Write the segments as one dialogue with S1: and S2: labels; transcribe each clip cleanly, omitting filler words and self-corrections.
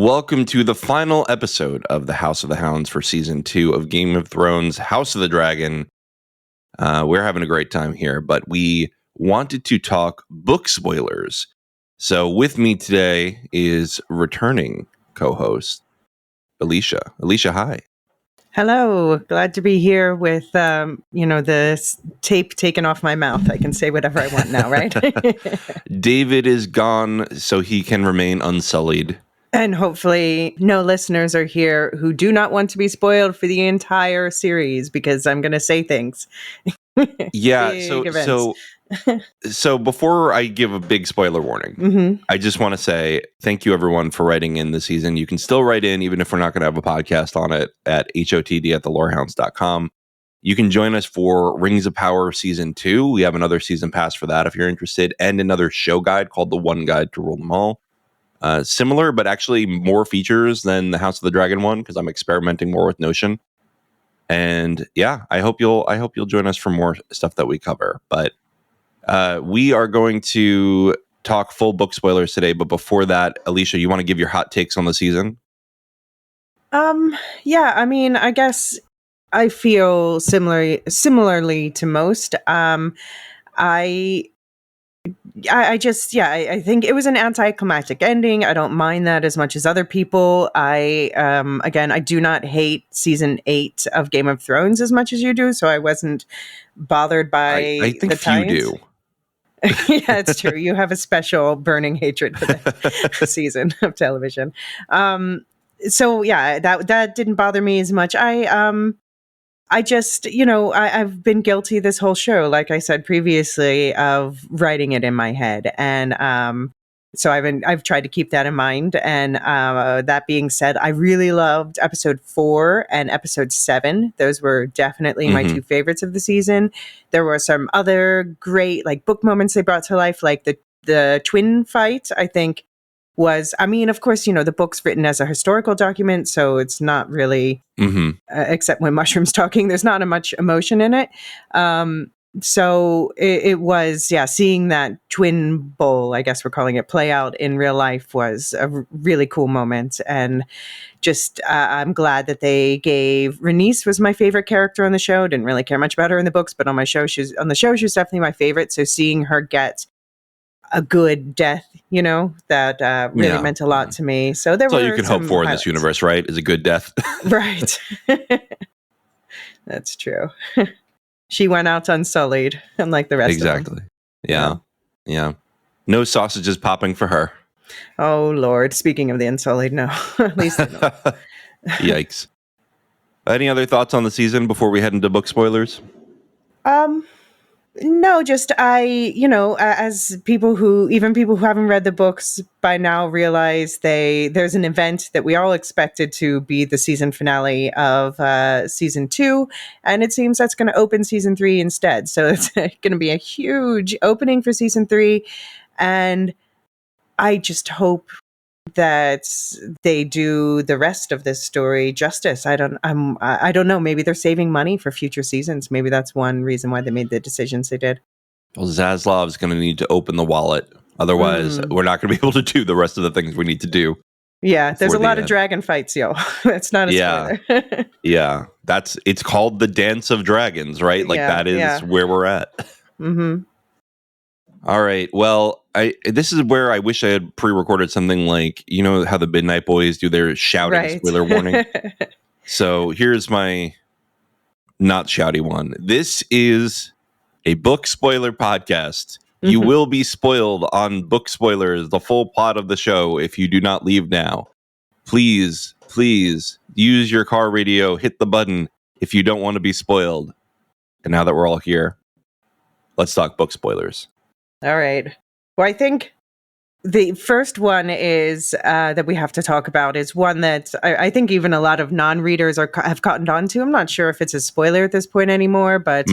S1: Welcome to the final episode of the House of the Hounds for Season 2 of Game of Thrones, House of the Dragon. We're having a great time here, but we wanted to talk book spoilers. So with me today is returning co-host, Elysia. Elysia, hi.
S2: Hello. Glad to be here with, the tape taken off my mouth. I can say whatever I want now, right?
S1: David is gone, so he can remain unsullied.
S2: And hopefully no listeners are here who do not want to be spoiled for the entire series because I'm going to say things.
S1: Yeah, so before I give a big spoiler warning, I just want to say thank you everyone for writing in this season. You can still write in even if we're not going to have a podcast on it at hotd@thelorehounds.com. You can join us for Rings of Power Season 2. We have another season pass for that if you're interested, and another show guide called The One Guide to Rule Them All. Similar, but actually more features than the House of the Dragon one because I'm experimenting more with Notion. And yeah, I hope you'll join us for more stuff that we cover. But we are going to talk full book spoilers today. But before that, Elysia, you want to give your hot takes on the season?
S2: Yeah, I mean, I guess I feel similarly to most. I think it was an anticlimactic ending. I don't mind that as much as other people. I do not hate season 8 of Game of Thrones as much as you do, so I wasn't bothered by
S1: I think
S2: the tie-ins.
S1: You do.
S2: Yeah, it's true. You have a special burning hatred for the season of television. So yeah, that didn't bother me as much. I've been guilty this whole show, like I said previously, of writing it in my head. And so I've tried to keep that in mind. And that being said, I really loved episode 4 and episode 7. Those were definitely my two favorites of the season. There were some other great book moments they brought to life, like the twin fight, I think. Of course, the book's written as a historical document, so it's not really, except when Mushroom's talking, there's not much emotion in it. So it was, seeing that twin bowl, I guess we're calling it, play out in real life was a really cool moment. And just, I'm glad that they gave, Rhaenys was my favorite character on the show. Didn't really care much about her in the books, but on the show, she was definitely my favorite. So seeing her get a good death, that really meant a lot to me. So that's all you can hope for
S1: in this universe, right? Is a good death.
S2: Right. That's true. She went out unsullied, unlike the rest of them.
S1: Exactly. Yeah. No sausages popping for her.
S2: Oh, Lord. Speaking of the unsullied, no. At least I know.
S1: Yikes. Any other thoughts on the season before we head into book spoilers?
S2: No, just as people who haven't read the books by now realize there's an event that we all expected to be the season finale of season 2, and it seems that's going to open season 3 instead. So it's going to be a huge opening for season 3, and I just hope that they do the rest of this story justice. I don't know. Maybe they're saving money for future seasons. Maybe that's one reason why they made the decisions they did.
S1: Well, Zaslav's going to need to open the wallet. Otherwise, we're not going to be able to do the rest of the things we need to do.
S2: Yeah, there's a lot of dragon fights, yo. That's not a spoiler.
S1: Yeah, it's called the Dance of Dragons, right? That is where we're at. All right. Well, this is where I wish I had pre-recorded something like, how the Midnight Boys do their shouting spoiler warning. So here's my not shouty one. This is a book spoiler podcast. You will be spoiled on book spoilers, the full plot of the show, if you do not leave now. Please use your car radio, hit the button if you don't want to be spoiled. And now that we're all here, let's talk book spoilers.
S2: All right. Well, I think the first one is that we have to talk about is one that I think even a lot of non-readers have cottoned on to. I'm not sure if it's a spoiler at this point anymore, but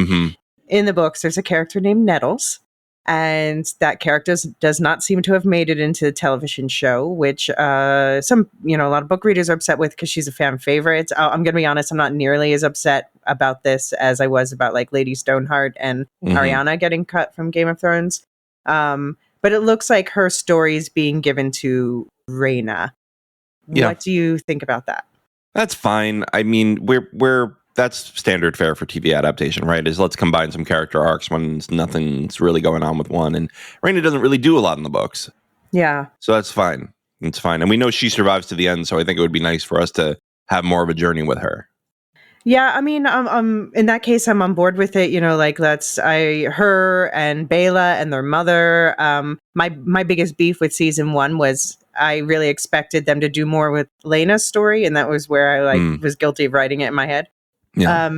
S2: in the books, there's a character named Nettles, and that character does not seem to have made it into the television show, which a lot of book readers are upset with because she's a fan favorite. I'm going to be honest, I'm not nearly as upset about this as I was about Lady Stoneheart and Ariana getting cut from Game of Thrones. But it looks like her story is being given to Rhaena, What do you think about that?
S1: That's fine. I mean, that's standard fare for TV adaptation, right? Is let's combine some character arcs when nothing's really going on with one. And Raina doesn't really do a lot in the books.
S2: Yeah.
S1: So that's fine. It's fine. And we know she survives to the end, so I think it would be nice for us to have more of a journey with her.
S2: Yeah, I mean, in that case, I'm on board with it. Like her and Bela and their mother. My biggest beef with season 1 was I really expected them to do more with Lena's story, and that was where I was guilty of writing it in my head.
S1: Yeah.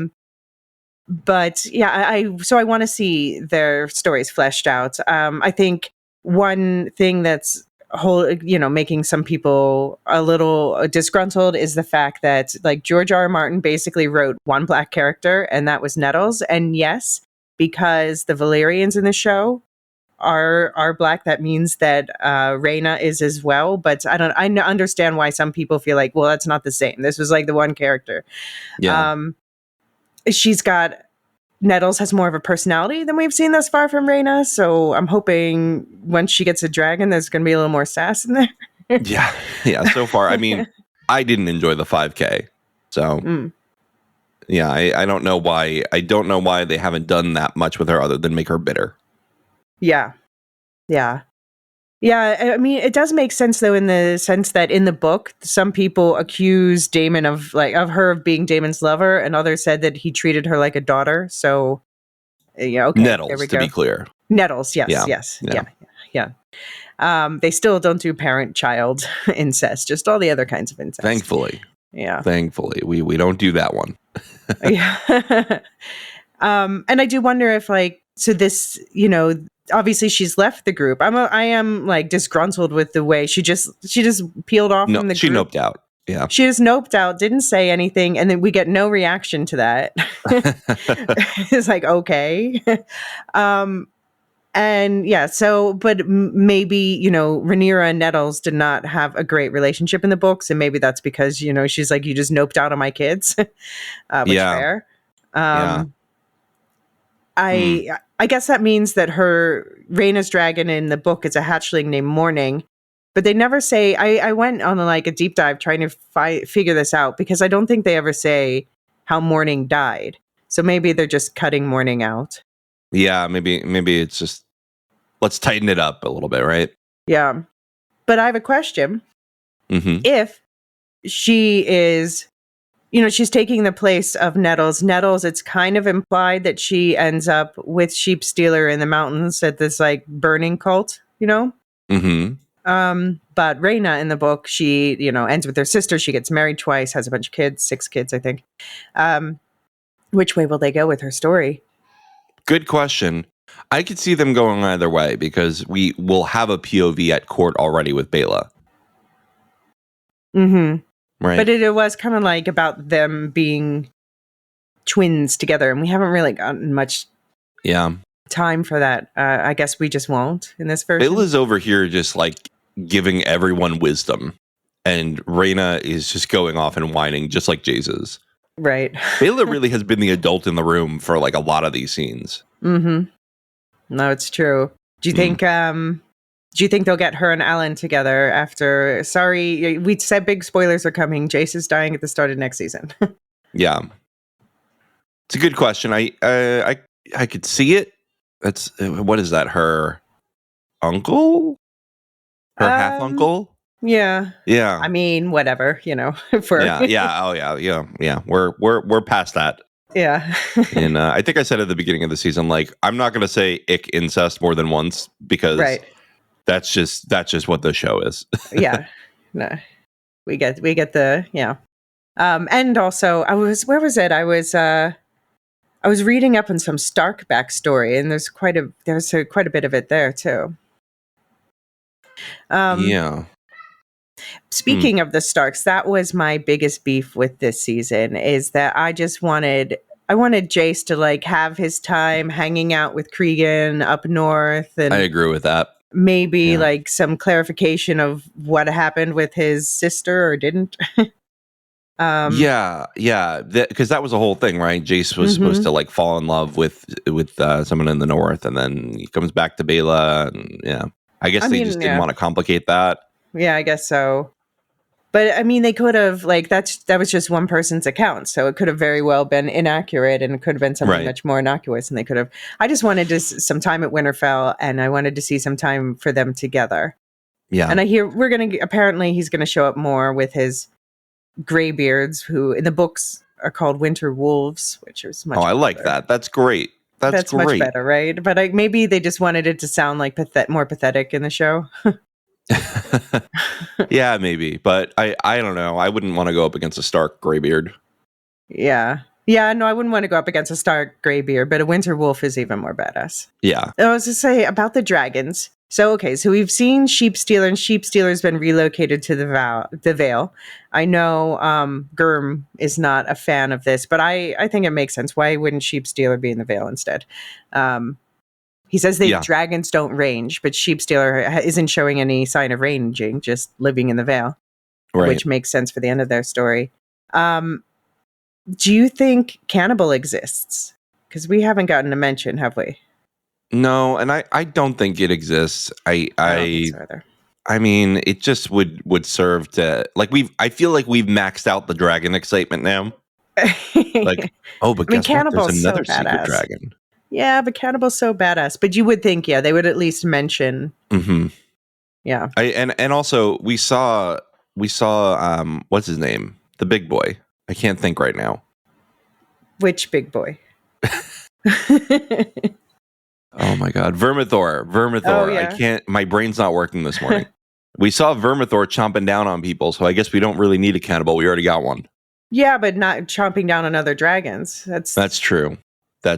S2: But yeah, I want to see their stories fleshed out. I think one thing that's making some people a little disgruntled is the fact that George R. R. Martin basically wrote one black character, and that was Nettles. And yes, because the Valyrians in the show are black, that means that Rhaena is as well. But I understand why some people feel like, well, that's not the same. This was the one character.
S1: Yeah.
S2: Nettles has more of a personality than we've seen thus far from Rhaena, so I'm hoping once she gets a dragon, there's going to be a little more sass in there.
S1: Yeah. So far, I mean, I didn't enjoy the 5K, so yeah, I don't know why. I don't know why they haven't done that much with her other than make her bitter.
S2: Yeah. I mean, it does make sense though, in the sense that in the book, some people accuse Daemon of her of being Daemon's lover, and others said that he treated her like a daughter. So, yeah, okay.
S1: Nettles, to be clear.
S2: Nettles, yes. They still don't do parent-child incest, just all the other kinds of incest.
S1: Thankfully.
S2: Yeah.
S1: Thankfully, we don't do that one.
S2: Yeah. And I do wonder if so this, obviously she's left the group. I am disgruntled with the way she just peeled off from the group.
S1: She noped out. Yeah.
S2: She just noped out, didn't say anything, and then we get no reaction to that. It's okay. And yeah, so, but maybe, Rhaenyra and Nettles did not have a great relationship in the books, and maybe that's because, she's you just noped out on my kids. Which fair. I guess that means that Rhaena's dragon in the book is a hatchling named Morning, but they never say. I went on a deep dive trying to figure this out, because I don't think they ever say how Morning died. So maybe they're just cutting Morning out.
S1: Yeah, maybe it's just, let's tighten it up a little bit, right?
S2: Yeah, but I have a question.
S1: Mm-hmm.
S2: If she is, she's taking the place of Nettles. It's kind of implied that she ends up with Sheep Stealer in the mountains at this burning cult,
S1: Mm-hmm.
S2: But Rhaena in the book, she, ends with her sister. She gets married twice, has a bunch of kids, 6 kids, I think. Which way will they go with her story?
S1: Good question. I could see them going either way, because we will have a POV at court already with Bela.
S2: Mm-hmm.
S1: Right.
S2: But it was kind of about them being twins together, and we haven't really gotten much time for that. I guess we just won't in this version.
S1: Bela's over here just giving everyone wisdom, and Rhaena is just going off and whining just like Jesus.
S2: Right.
S1: Bela really has been the adult in the room for a lot of these scenes.
S2: Mm-hmm. No, it's true. Do you think they'll get her and Alan together after? Sorry, we said big spoilers are coming. Jace is dying at the start of next season.
S1: Yeah, it's a good question. I could see it. That's what is that? Her uncle? Her half uncle?
S2: Yeah. I mean, whatever, for
S1: yeah. We're past that.
S2: Yeah.
S1: And I think I said at the beginning of the season, I'm not going to say ick incest more than once, because that's just what the show is.
S2: Yeah. No. We get the and also where was it? I was reading up on some Stark backstory, and there's quite a bit of it there too. Speaking of the Starks, that was my biggest beef with this season, is that I wanted Jace to have his time hanging out with Cregan up north, and
S1: I agree with that.
S2: Maybe some clarification of what happened with his sister or didn't. Because
S1: that was the whole thing, right? Jace was supposed to fall in love with someone in the north, and then he comes back to Bela, and I guess they just didn't want to complicate that.
S2: Yeah, I guess so. But I mean, they could have that was just one person's account, so it could have very well been inaccurate, and it could have been something much more innocuous. And they could have. I just wanted some time at Winterfell, and I wanted to see some time for them together.
S1: Yeah,
S2: and I hear apparently he's gonna show up more with his graybeards, who in the books are called Winter Wolves, which is much.
S1: I like that. That's great. That's great.
S2: Much better, right? But maybe they just wanted it to sound like more pathetic in the show.
S1: Yeah, maybe, but I don't know. I wouldn't want to go up against a Stark graybeard.
S2: Yeah, no, I wouldn't want to go up against a Stark graybeard, but a Winter Wolf is even more badass.
S1: Yeah.
S2: I was to say about the dragons. So we've seen Sheepstealer, and Sheepstealer's been relocated to the Vale. I know Gurm is not a fan of this, but I think it makes sense. Why wouldn't Sheepstealer be in the Vale instead? He says dragons don't range, but Sheepstealer isn't showing any sign of ranging, just living in the Vale, which makes sense for the end of their story. Do you think cannibal exists? Because we haven't gotten a mention, have we?
S1: No, and I don't think it exists. I don't think so either. I mean, it just would serve to I feel like we've maxed out the dragon excitement now. But guess what? There's another secret dragon.
S2: Yeah, but Cannibal's so badass. But you would think, they would at least mention.
S1: Mm-hmm.
S2: Yeah.
S1: And also we saw what's his name? The big boy. I can't think right now.
S2: Which big boy?
S1: Oh my God. Vermithor. Oh, yeah. I can't, my brain's not working this morning. We saw Vermithor chomping down on people, so I guess we don't really need a cannibal. We already got one.
S2: Yeah, but not chomping down on other dragons.
S1: That's true.
S2: Do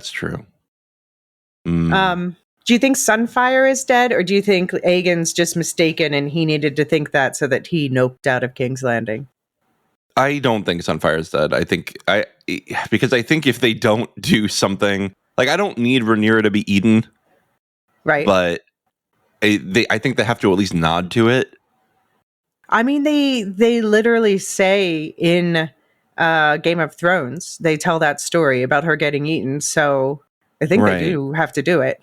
S2: you think Sunfire is dead, or do you think Aegon's just mistaken and he needed to think that so that he noped out of King's Landing?
S1: I don't think Sunfire is dead. Because I think if they don't do something, I don't need Rhaenyra to be eaten,
S2: right?
S1: But I think they have to at least nod to it.
S2: I mean, they literally say in Game of Thrones, they tell that story about her getting eaten, so I think they do have to do it.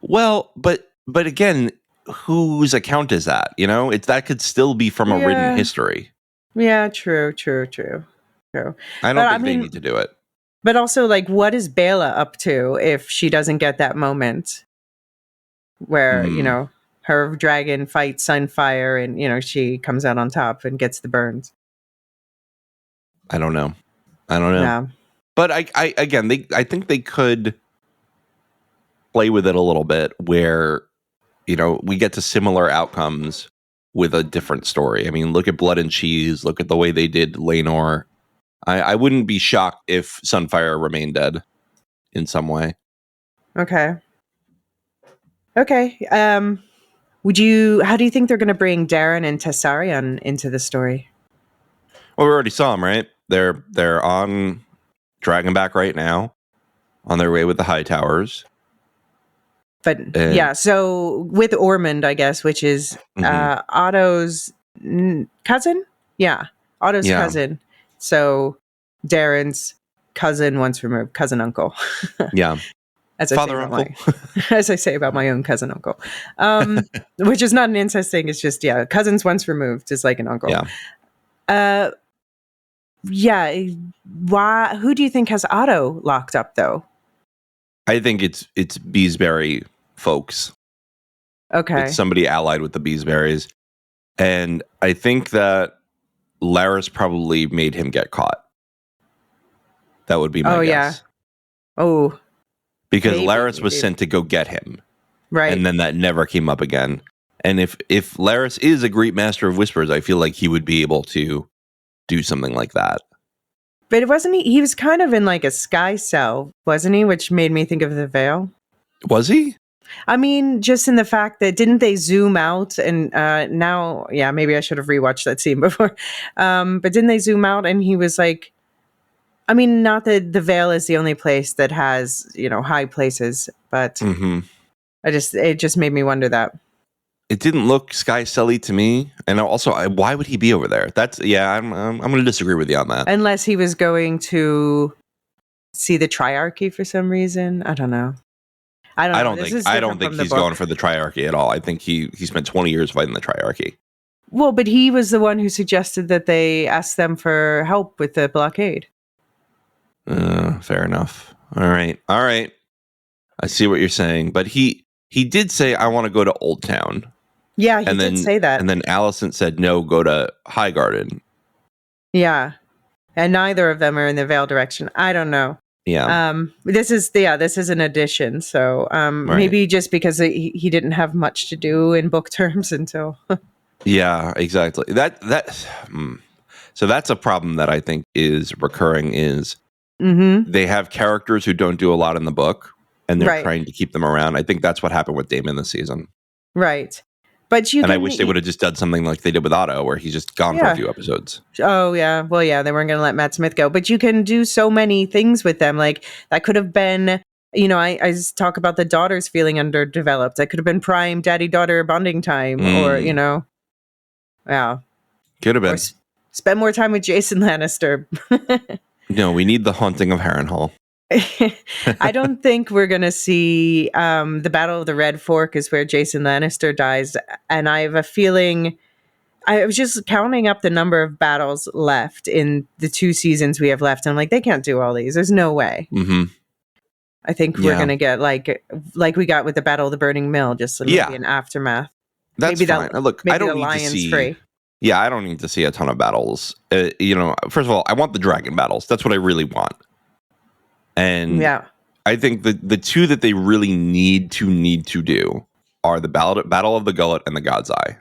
S1: Well, but again, whose account is that? That could still be from a written history.
S2: Yeah, true.
S1: I don't think they need to do it.
S2: But also, what is Bela up to if she doesn't get that moment where, her dragon fights Sunfire and, she comes out on top and gets the burns?
S1: I don't know. Yeah. But I think they could play with it a little bit where, we get to similar outcomes with a different story. I mean, look at Blood and Cheese. Look at the way they did Laenor. I wouldn't be shocked if Sunfire remained dead in some way.
S2: Okay. How do you think they're going to bring Darren and Tessarion into the story?
S1: Well, we already saw them, right? They're on Dragonback right now, on their way with the High Towers.
S2: But so with Ormond, I guess, which is Otto's cousin? Yeah, Otto's cousin. So Darren's cousin once removed, cousin uncle.
S1: Yeah.
S2: As
S1: Father uncle.
S2: As I say about my own cousin uncle. Which is not an incest thing, it's just cousins once removed is like an uncle.
S1: Yeah.
S2: Why who do you think has Otto locked up though?
S1: I think it's Beesbury folks.
S2: Okay.
S1: It's somebody allied with the Beesburys. And I think that Larys probably made him get caught. That would be my guess.
S2: Yeah. Oh.
S1: Because Larys was sent to go get him.
S2: Right.
S1: And then that never came up again. And if Larys is a great master of whispers, I feel like he would be able to do something like that.
S2: But wasn't he was kind of in a sky cell, wasn't he? Which made me think of the Vale.
S1: Was he?
S2: I mean, just in the fact that didn't they zoom out and now, maybe I should have rewatched that scene before. But didn't they zoom out and he was I mean, not that the Vale is the only place that has, high places, but it just made me wonder that.
S1: It didn't look sky celly to me, and also, why would he be over there? I'm going to disagree with you on that.
S2: Unless he was going to see the Triarchy for some reason, I don't know. I don't think
S1: he's going for the Triarchy at all. I think he spent 20 years fighting the Triarchy.
S2: Well, but he was the one who suggested that they ask them for help with the blockade.
S1: Fair enough. All right. I see what you're saying, but he did say, "I want to go to Old Town."
S2: Yeah, he did say that.
S1: And then Alicent said, "No, go to Highgarden."
S2: Yeah, and neither of them are in the Vale direction. I don't know.
S1: Yeah.
S2: This is an addition. So
S1: Right.
S2: maybe just because he didn't have much to do in book terms until.
S1: Yeah, exactly. So that's a problem that I think is recurring. Is they have characters who don't do a lot in the book, and they're trying to keep them around. I think that's what happened with Daemon this season.
S2: Right. But
S1: I wish they would have just done something like they did with Otto, where he's just gone for a few episodes.
S2: Oh, yeah. Well, yeah, they weren't going to let Matt Smith go. But you can do so many things with them. Like, that could have been, I talk about the daughters feeling underdeveloped. That could have been prime daddy-daughter bonding time. Or, yeah.
S1: Could have been.
S2: Or spend more time with Jason Lannister.
S1: No, we need the haunting of Harrenhal.
S2: I don't think we're going to see the Battle of the Red Fork is where Jason Lannister dies. And I have a feeling, I was just counting up the number of battles left in the 2 seasons we have left. And I'm like, they can't do all these. There's no way.
S1: Mm-hmm.
S2: I think we're going to get like we got with the Battle of the Burning Mill, just maybe an aftermath.
S1: That's
S2: maybe
S1: fine. Look, I don't need to see.
S2: Free.
S1: Yeah, I don't need to see a ton of battles. First of all, I want the dragon battles. That's what I really want. And I think the 2 that they really need to do are the Battle of the Gullet and the God's Eye.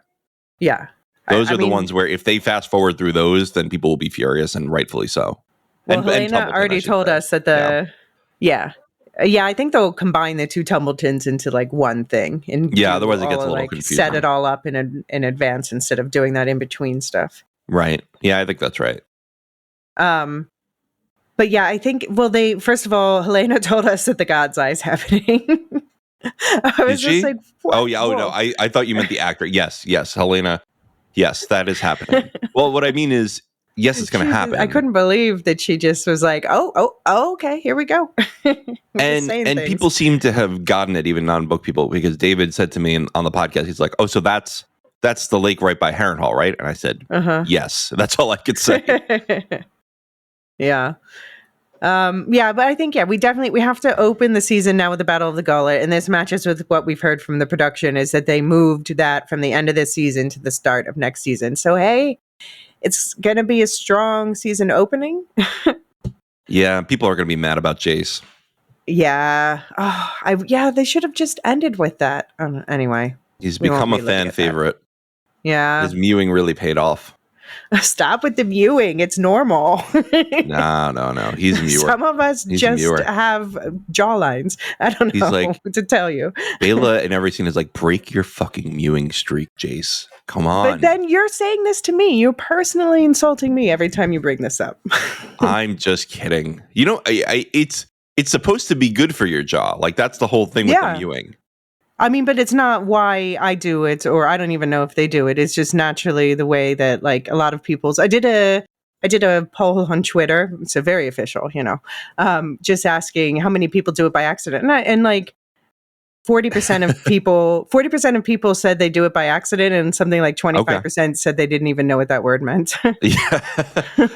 S2: Yeah.
S1: Those are the ones where if they fast forward through those, then people will be furious, and rightfully so.
S2: Well, Helena already told us that I think they'll combine the 2 Tumbletons into like one thing. And
S1: otherwise it gets a little confusing.
S2: Set it all up in advance instead of doing that in between stuff.
S1: Right. Yeah, I think that's right.
S2: But yeah, I think, first of all, Helena told us that the God's Eye is happening. I was just like, what?
S1: Oh, yeah. Oh, no. I thought you meant the actor. Yes, Helena. Yes, that is happening. Well, what I mean is, yes, it's going to happen.
S2: I couldn't believe that she just was like, oh, okay, here we go.
S1: and people seem to have gotten it, even non-book people, because David said to me on the podcast, he's like, oh, so that's the lake right by Harrenhal, right? And I said, yes, that's all I could say.
S2: Yeah. But I think, we have to open the season now with the Battle of the Gullet. And this matches with what we've heard from the production is that they moved that from the end of this season to the start of next season. So, hey, it's going to be a strong season opening.
S1: Yeah. People are going to be mad about Jace.
S2: Yeah. They should have just ended with that. Anyway.
S1: He's become a fan favorite.
S2: Yeah.
S1: His mewing really paid off.
S2: Stop with the mewing. It's normal.
S1: No. He's a mewer.
S2: Some of us have jawlines. I don't know what to tell you.
S1: Bela in every scene is like, break your fucking mewing streak, Jace. Come on.
S2: But then you're saying this to me. You're personally insulting me every time you bring this up.
S1: I'm just kidding. It's supposed to be good for your jaw. Like, that's the whole thing with the mewing.
S2: I mean, but it's not why I do it, or I don't even know if they do it. It's just naturally the way that, like, a lot of people's. I did a poll on Twitter. It's a very official, just asking how many people do it by accident, and like 40% of people said they do it by accident, and something like 25% said they didn't even know what that word meant.
S1: Yeah.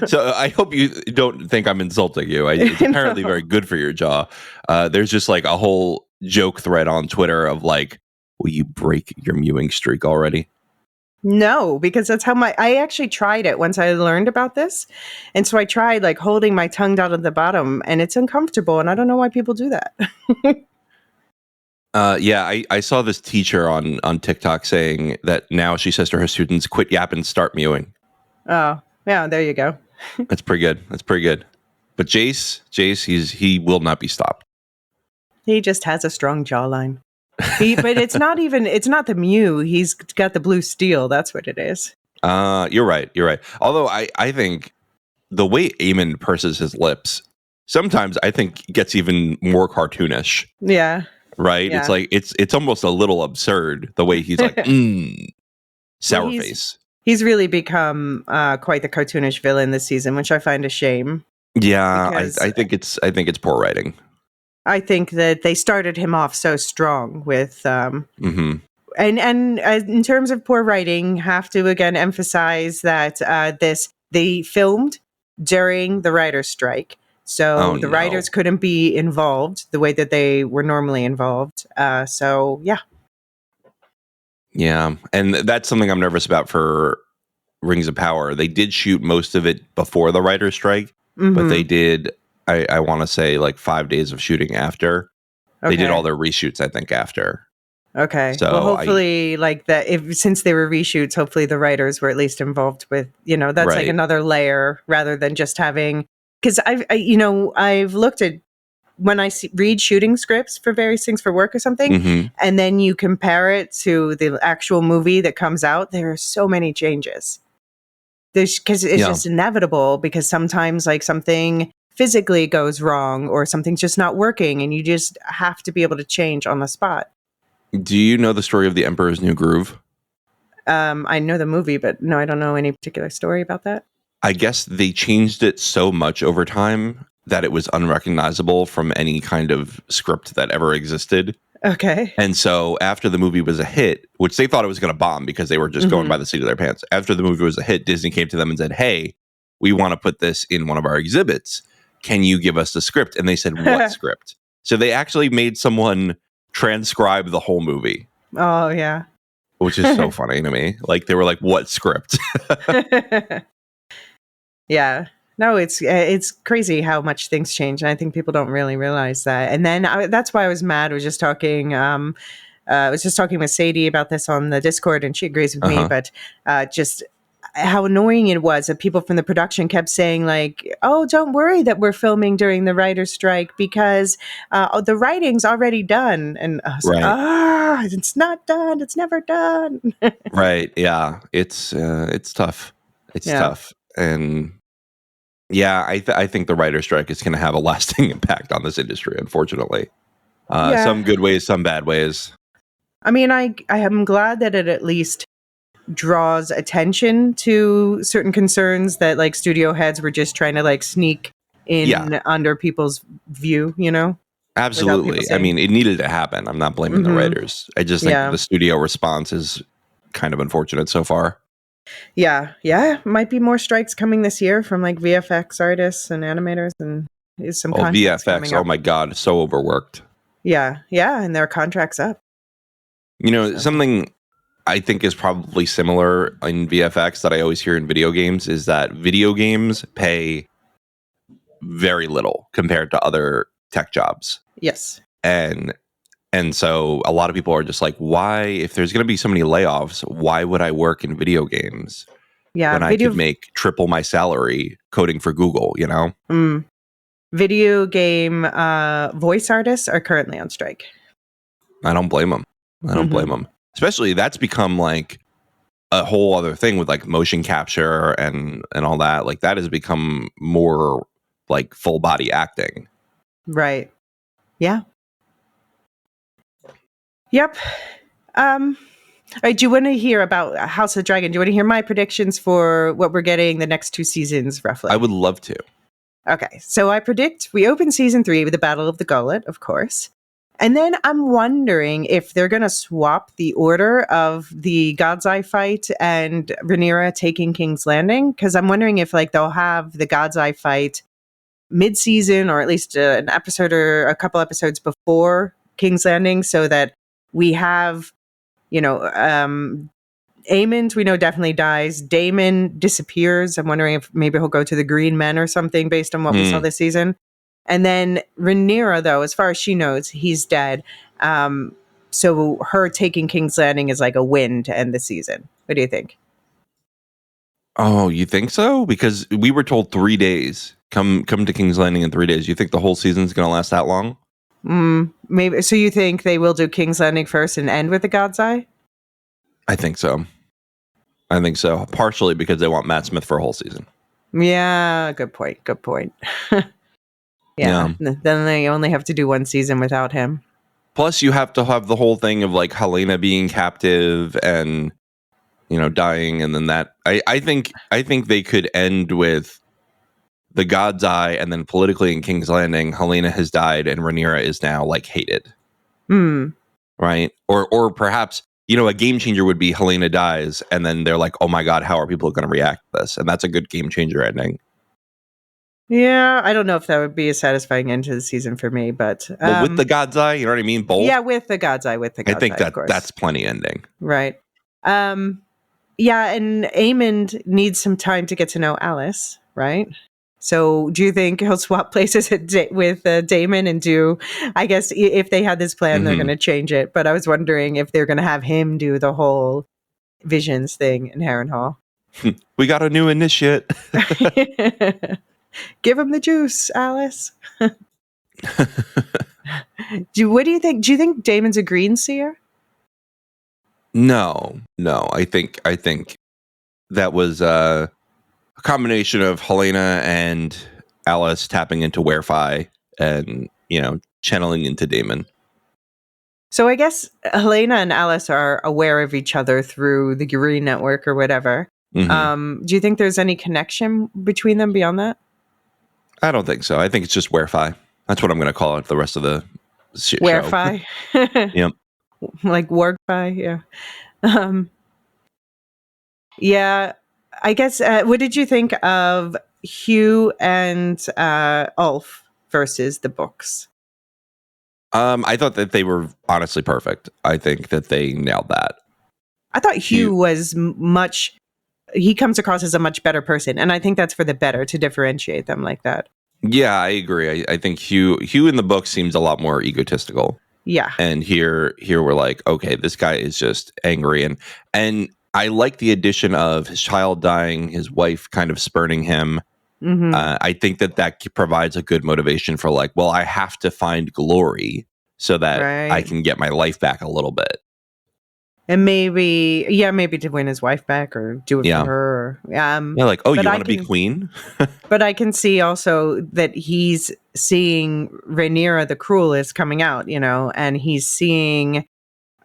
S1: So I hope you don't think I'm insulting you. It's apparently very good for your jaw. There's just like a whole joke thread on Twitter of like, will you break your mewing streak already?
S2: No, because that's how I actually tried it once I learned about this. And so I tried like holding my tongue down at the bottom, and it's uncomfortable. And I don't know why people do that.
S1: I saw this teacher on TikTok saying that now she says to her students, quit yapping, start mewing. Oh,
S2: yeah, there you go.
S1: That's pretty good. But Jace, he will not be stopped.
S2: He just has a strong jawline. But it's not the mew. He's got the blue steel. That's what it is.
S1: You're right. Although I think the way Aemon purses his lips, sometimes I think gets even more cartoonish.
S2: Yeah.
S1: Right? Yeah. It's like, it's almost a little absurd the way he's like, sour face.
S2: He's really become quite the cartoonish villain this season, which I find a shame.
S1: Yeah, I think it's poor writing.
S2: I think that they started him off so strong with And in terms of poor writing, have to again emphasize that they filmed during the writer's strike. So the writers couldn't be involved the way that they were normally involved. So, yeah.
S1: Yeah. And that's something I'm nervous about for Rings of Power. They did shoot most of it before the writer's strike, but they did, I want to say, like 5 days of shooting after. They did all their reshoots, I think, after.
S2: Okay. So well, hopefully, since they were reshoots, hopefully the writers were at least involved with, that's like another layer rather than just having, because I've looked at when I read shooting scripts for various things for work or something, and then you compare it to the actual movie that comes out, there are so many changes. Because it's just inevitable, because sometimes like something physically goes wrong or something's just not working and you just have to be able to change on the spot.
S1: Do you know the story of The Emperor's New Groove?
S2: I know the movie, but no, I don't know any particular story about that.
S1: I guess they changed it so much over time that it was unrecognizable from any kind of script that ever existed.
S2: Okay.
S1: And so after the movie was a hit, which they thought it was going to bomb because they were just going by the seat of their pants. After the movie was a hit, Disney came to them and said, hey, we want to put this in one of our exhibits. Can you give us the script? And they said, what script? So they actually made someone transcribe the whole movie.
S2: Oh, yeah.
S1: Which is so funny to me. Like, they were like, what script?
S2: Yeah. No, it's crazy how much things change. And I think people don't really realize that. And then that's why I was mad. I was just talking with Sadie about this on the Discord, and she agrees with me. But just how annoying it was that people from the production kept saying like, oh, don't worry that we're filming during the writer's strike because the writing's already done. And I was like, it's not done. It's never done.
S1: Right. Yeah. It's tough. It's tough. And yeah, I think the writer's strike is going to have a lasting impact on this industry, unfortunately. Some good ways, some bad ways.
S2: I mean, I am glad that it at least draws attention to certain concerns that like studio heads were just trying to like sneak in under people's view,
S1: Absolutely. I mean, it needed to happen. I'm not blaming the writers. I just think the studio response is kind of unfortunate so far.
S2: Yeah. Might be more strikes coming this year from like VFX artists and animators and some
S1: VFX. Oh my God, so overworked.
S2: Yeah, and their contracts up.
S1: Something I think is probably similar in VFX that I always hear in video games is that video games pay very little compared to other tech jobs.
S2: Yes.
S1: And so a lot of people are just like, why, if there's going to be so many layoffs, why would I work in video games?
S2: Yeah.
S1: When I could make triple my salary coding for Google,
S2: Video game voice artists are currently on strike.
S1: I don't blame them. Blame them. Especially that's become like a whole other thing with like motion capture and all that. Like that has become more like full body acting.
S2: Right. Yeah. Yep. All right, do you want to hear about House of Dragon? Do you want to hear my predictions for what we're getting the next 2 seasons, roughly?
S1: I would love to.
S2: Okay, so I predict we open season 3 with the Battle of the Gullet, of course. And then I'm wondering if they're going to swap the order of the God's Eye fight and Rhaenyra taking King's Landing. Because I'm wondering if like they'll have the God's Eye fight mid-season or at least an episode or a couple episodes before King's Landing so that we have, Aemond, we know definitely dies. Daemon disappears. I'm wondering if maybe he'll go to the Green Men or something based on what we saw this season. And then Rhaenyra, though, as far as she knows, he's dead. So her taking King's Landing is like a win to end the season. What do you think?
S1: Oh, you think so? Because we were told 3 days. Come to King's Landing in 3 days. You think the whole season's going to last that long?
S2: Maybe. So you think they will do King's Landing first and end with the God's Eye?
S1: I think so. Partially because they want Matt Smith for a whole season.
S2: Yeah, good point. Yeah. Then they only have to do 1 season without him.
S1: Plus, you have to have the whole thing of like Helena being captive and dying, and then that. I think they could end with the God's Eye, and then politically in King's Landing, Helena has died, and Rhaenyra is now like hated. Right? Or perhaps a game changer would be Helena dies, and then they're like, oh my God, how are people going to react to this? And that's a good game changer ending.
S2: Yeah, I don't know if that would be a satisfying end to the season for me, but
S1: well, with the God's Eye, you know what I mean? Both.
S2: Yeah, with the God's Eye,
S1: I think that's plenty ending.
S2: Right. Yeah, and Aemond needs some time to get to know Alice, right? So do you think he'll swap places with Daemon and do, I guess if they had this plan, they're going to change it. But I was wondering if they're going to have him do the whole visions thing in Harrenhal.
S1: We got a new initiate.
S2: Give him the juice, Alice. What do you think? Do you think Daemon's a green seer?
S1: No. I think that was a combination of Helena and Alice tapping into Werfi and, channeling into Daemon.
S2: So I guess Helena and Alice are aware of each other through the Green Network or whatever. Do you think there's any connection between them beyond that?
S1: I don't think so. I think it's just Werfi. That's what I'm going to call it the rest of the show.
S2: Werfi?
S1: Yep.
S2: Like Wargfi, yeah. Yeah, I guess, what did you think of Hugh and Ulf versus the books?
S1: I thought that they were honestly perfect. I think that they nailed that.
S2: I thought Hugh was he comes across as a much better person, and I think that's for the better to differentiate them like that.
S1: Yeah, I agree. I think Hugh in the book seems a lot more egotistical.
S2: Yeah.
S1: And here we're like, okay, this guy is just angry. And I like the addition of his child dying, his wife kind of spurning him. I think that provides a good motivation for like, well, I have to find glory so that I can get my life back a little bit.
S2: And maybe to win his wife back or do it for her.
S1: Like, oh, you want to be queen?
S2: But I can see also that he's seeing Rhaenyra the Cruel is coming out, and he's seeing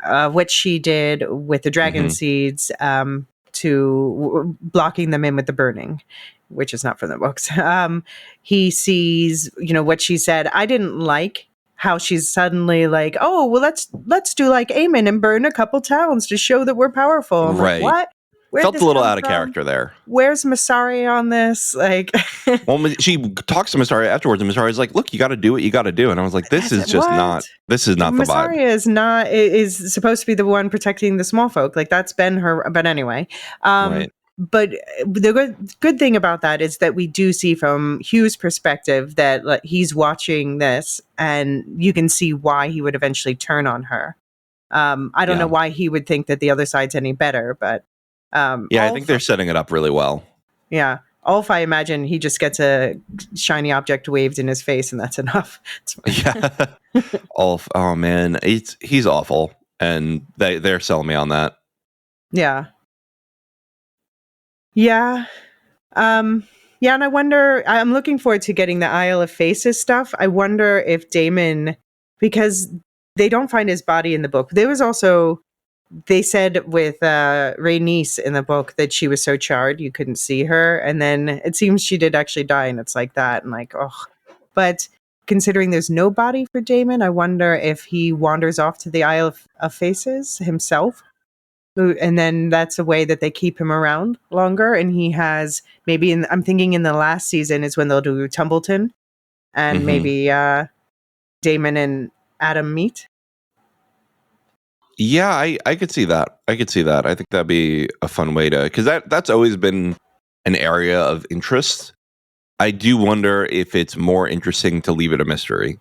S2: what she did with the dragon seeds to blocking them in with the burning, which is not from the books. He sees, what she said. I didn't like how she's suddenly like, oh, well, let's do like Aemon and burn a couple towns to show that we're powerful. I'm like, what?
S1: Felt a little out of character there.
S2: Where's Masari on this? Like,
S1: well, she talks to Masari afterwards, and Masari's like, "Look, you got to do what you got to do." And I was like, "This is just not. This is not the vibe."
S2: Masari is supposed to be the one protecting the small folk. Like that's been her. But anyway, right. But the good thing about that is that we do see from Hugh's perspective that like, he's watching this, and you can see why he would eventually turn on her. I don't know why he would think that the other side's any better, but.
S1: I think they're setting it up really well. Yeah.
S2: Ulf, I imagine he just gets a shiny object waved in his face and that's enough.
S1: Yeah. Ulf, oh man, he's awful. And they're selling me on that.
S2: Yeah. Yeah. And I wonder, I'm looking forward to getting the Isle of Faces stuff. I wonder if Daemon, because they don't find his body in the book. There was also... They said with Rhaenys in the book that she was so charred you couldn't see her, and then it seems she did actually die, and it's like that, and like, oh. But considering there's no body for Daemon, I wonder if he wanders off to the Isle of Faces himself, and then that's a way that they keep him around longer, and he has maybe I'm thinking in the last season is when they'll do Tumbleton, and maybe Daemon and Adam meet.
S1: Yeah, I could see that. I think that'd be a fun way to, because that's always been an area of interest. I do wonder if it's more interesting to leave it a mystery.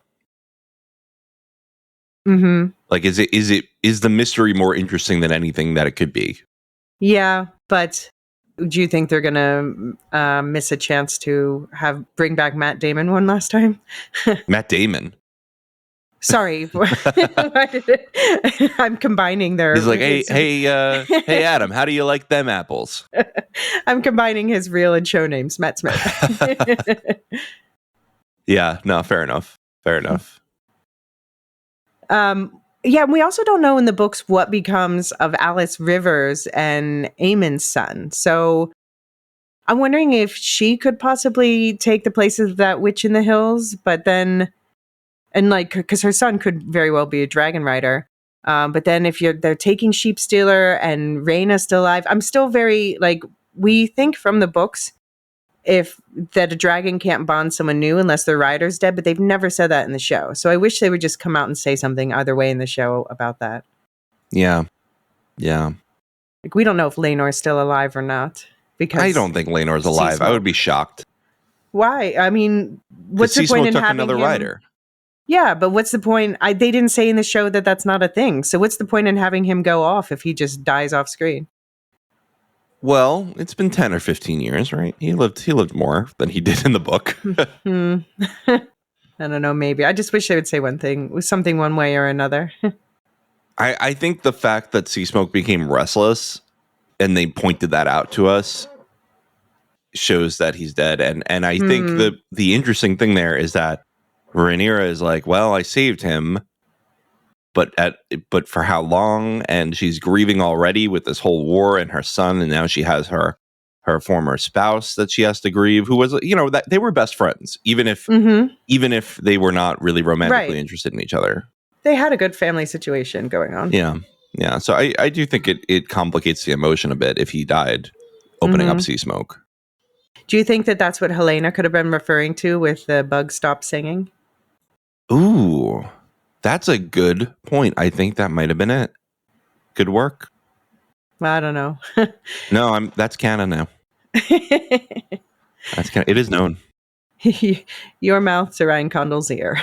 S1: Like, is the mystery more interesting than anything that it could be?
S2: Yeah, but do you think they're gonna miss a chance to bring back Matt Damon one last time?
S1: Matt Damon.
S2: Sorry, I'm combining their.
S1: He's like, hey, Adam, how do you like them apples?
S2: I'm combining his real and show names, Matt Smith.
S1: Yeah, no, fair enough.
S2: Yeah, and we also don't know in the books what becomes of Alice Rivers and Aemon's son. So I'm wondering if she could possibly take the place of that witch in the hills, but then. And like, because her son could very well be a dragon rider. But then if they're taking Sheep Stealer and Rhaena's still alive, I'm still very like, we think from the books that a dragon can't bond someone new unless their rider's dead, but they've never said that in the show. So I wish they would just come out and say something either way in the show about that.
S1: Yeah.
S2: Like, we don't know if Laenor's still alive or not. Because
S1: I don't think Laenor's alive. I would be shocked.
S2: Why? I mean, what's the point in having
S1: another rider?
S2: Yeah, but what's the point? They didn't say in the show that that's not a thing. So what's the point in having him go off if he just dies off screen?
S1: Well, it's been 10 or 15 years, right? He lived more than he did in the book.
S2: I don't know, maybe. I just wish they would say something one way or another.
S1: I think the fact that Sea Smoke became restless and they pointed that out to us shows that he's dead. And I think the interesting thing there is that Rhaenyra is like, well, I saved him, but for how long? And she's grieving already with this whole war and her son, and now she has her former spouse that she has to grieve, who was, that they were best friends, even if they were not really romantically interested in each other.
S2: They had a good family situation going on.
S1: Yeah. So I do think it complicates the emotion a bit if he died opening up Sea Smoke.
S2: Do you think that that's what Helena could have been referring to with the bug stop singing?
S1: Ooh, that's a good point. I think that might have been it. Good work.
S2: Well, I don't know.
S1: No, that's canon now. That's canon. It is known.
S2: Your mouth to Ryan Condal's ear.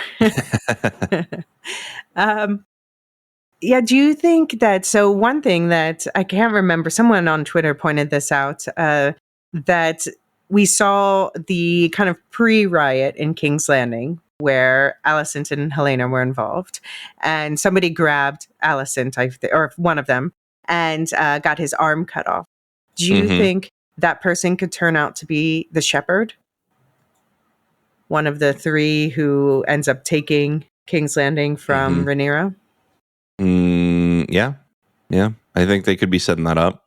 S2: Yeah, do you think that, so one thing that I can't remember, someone on Twitter pointed this out, that we saw the kind of pre-riot in King's Landing where Alicent and Helena were involved, and somebody grabbed Alicent, or one of them, and got his arm cut off. Do you think that person could turn out to be the shepherd? One of the three who ends up taking King's Landing from Rhaenyra?
S1: Yeah. I think they could be setting that up.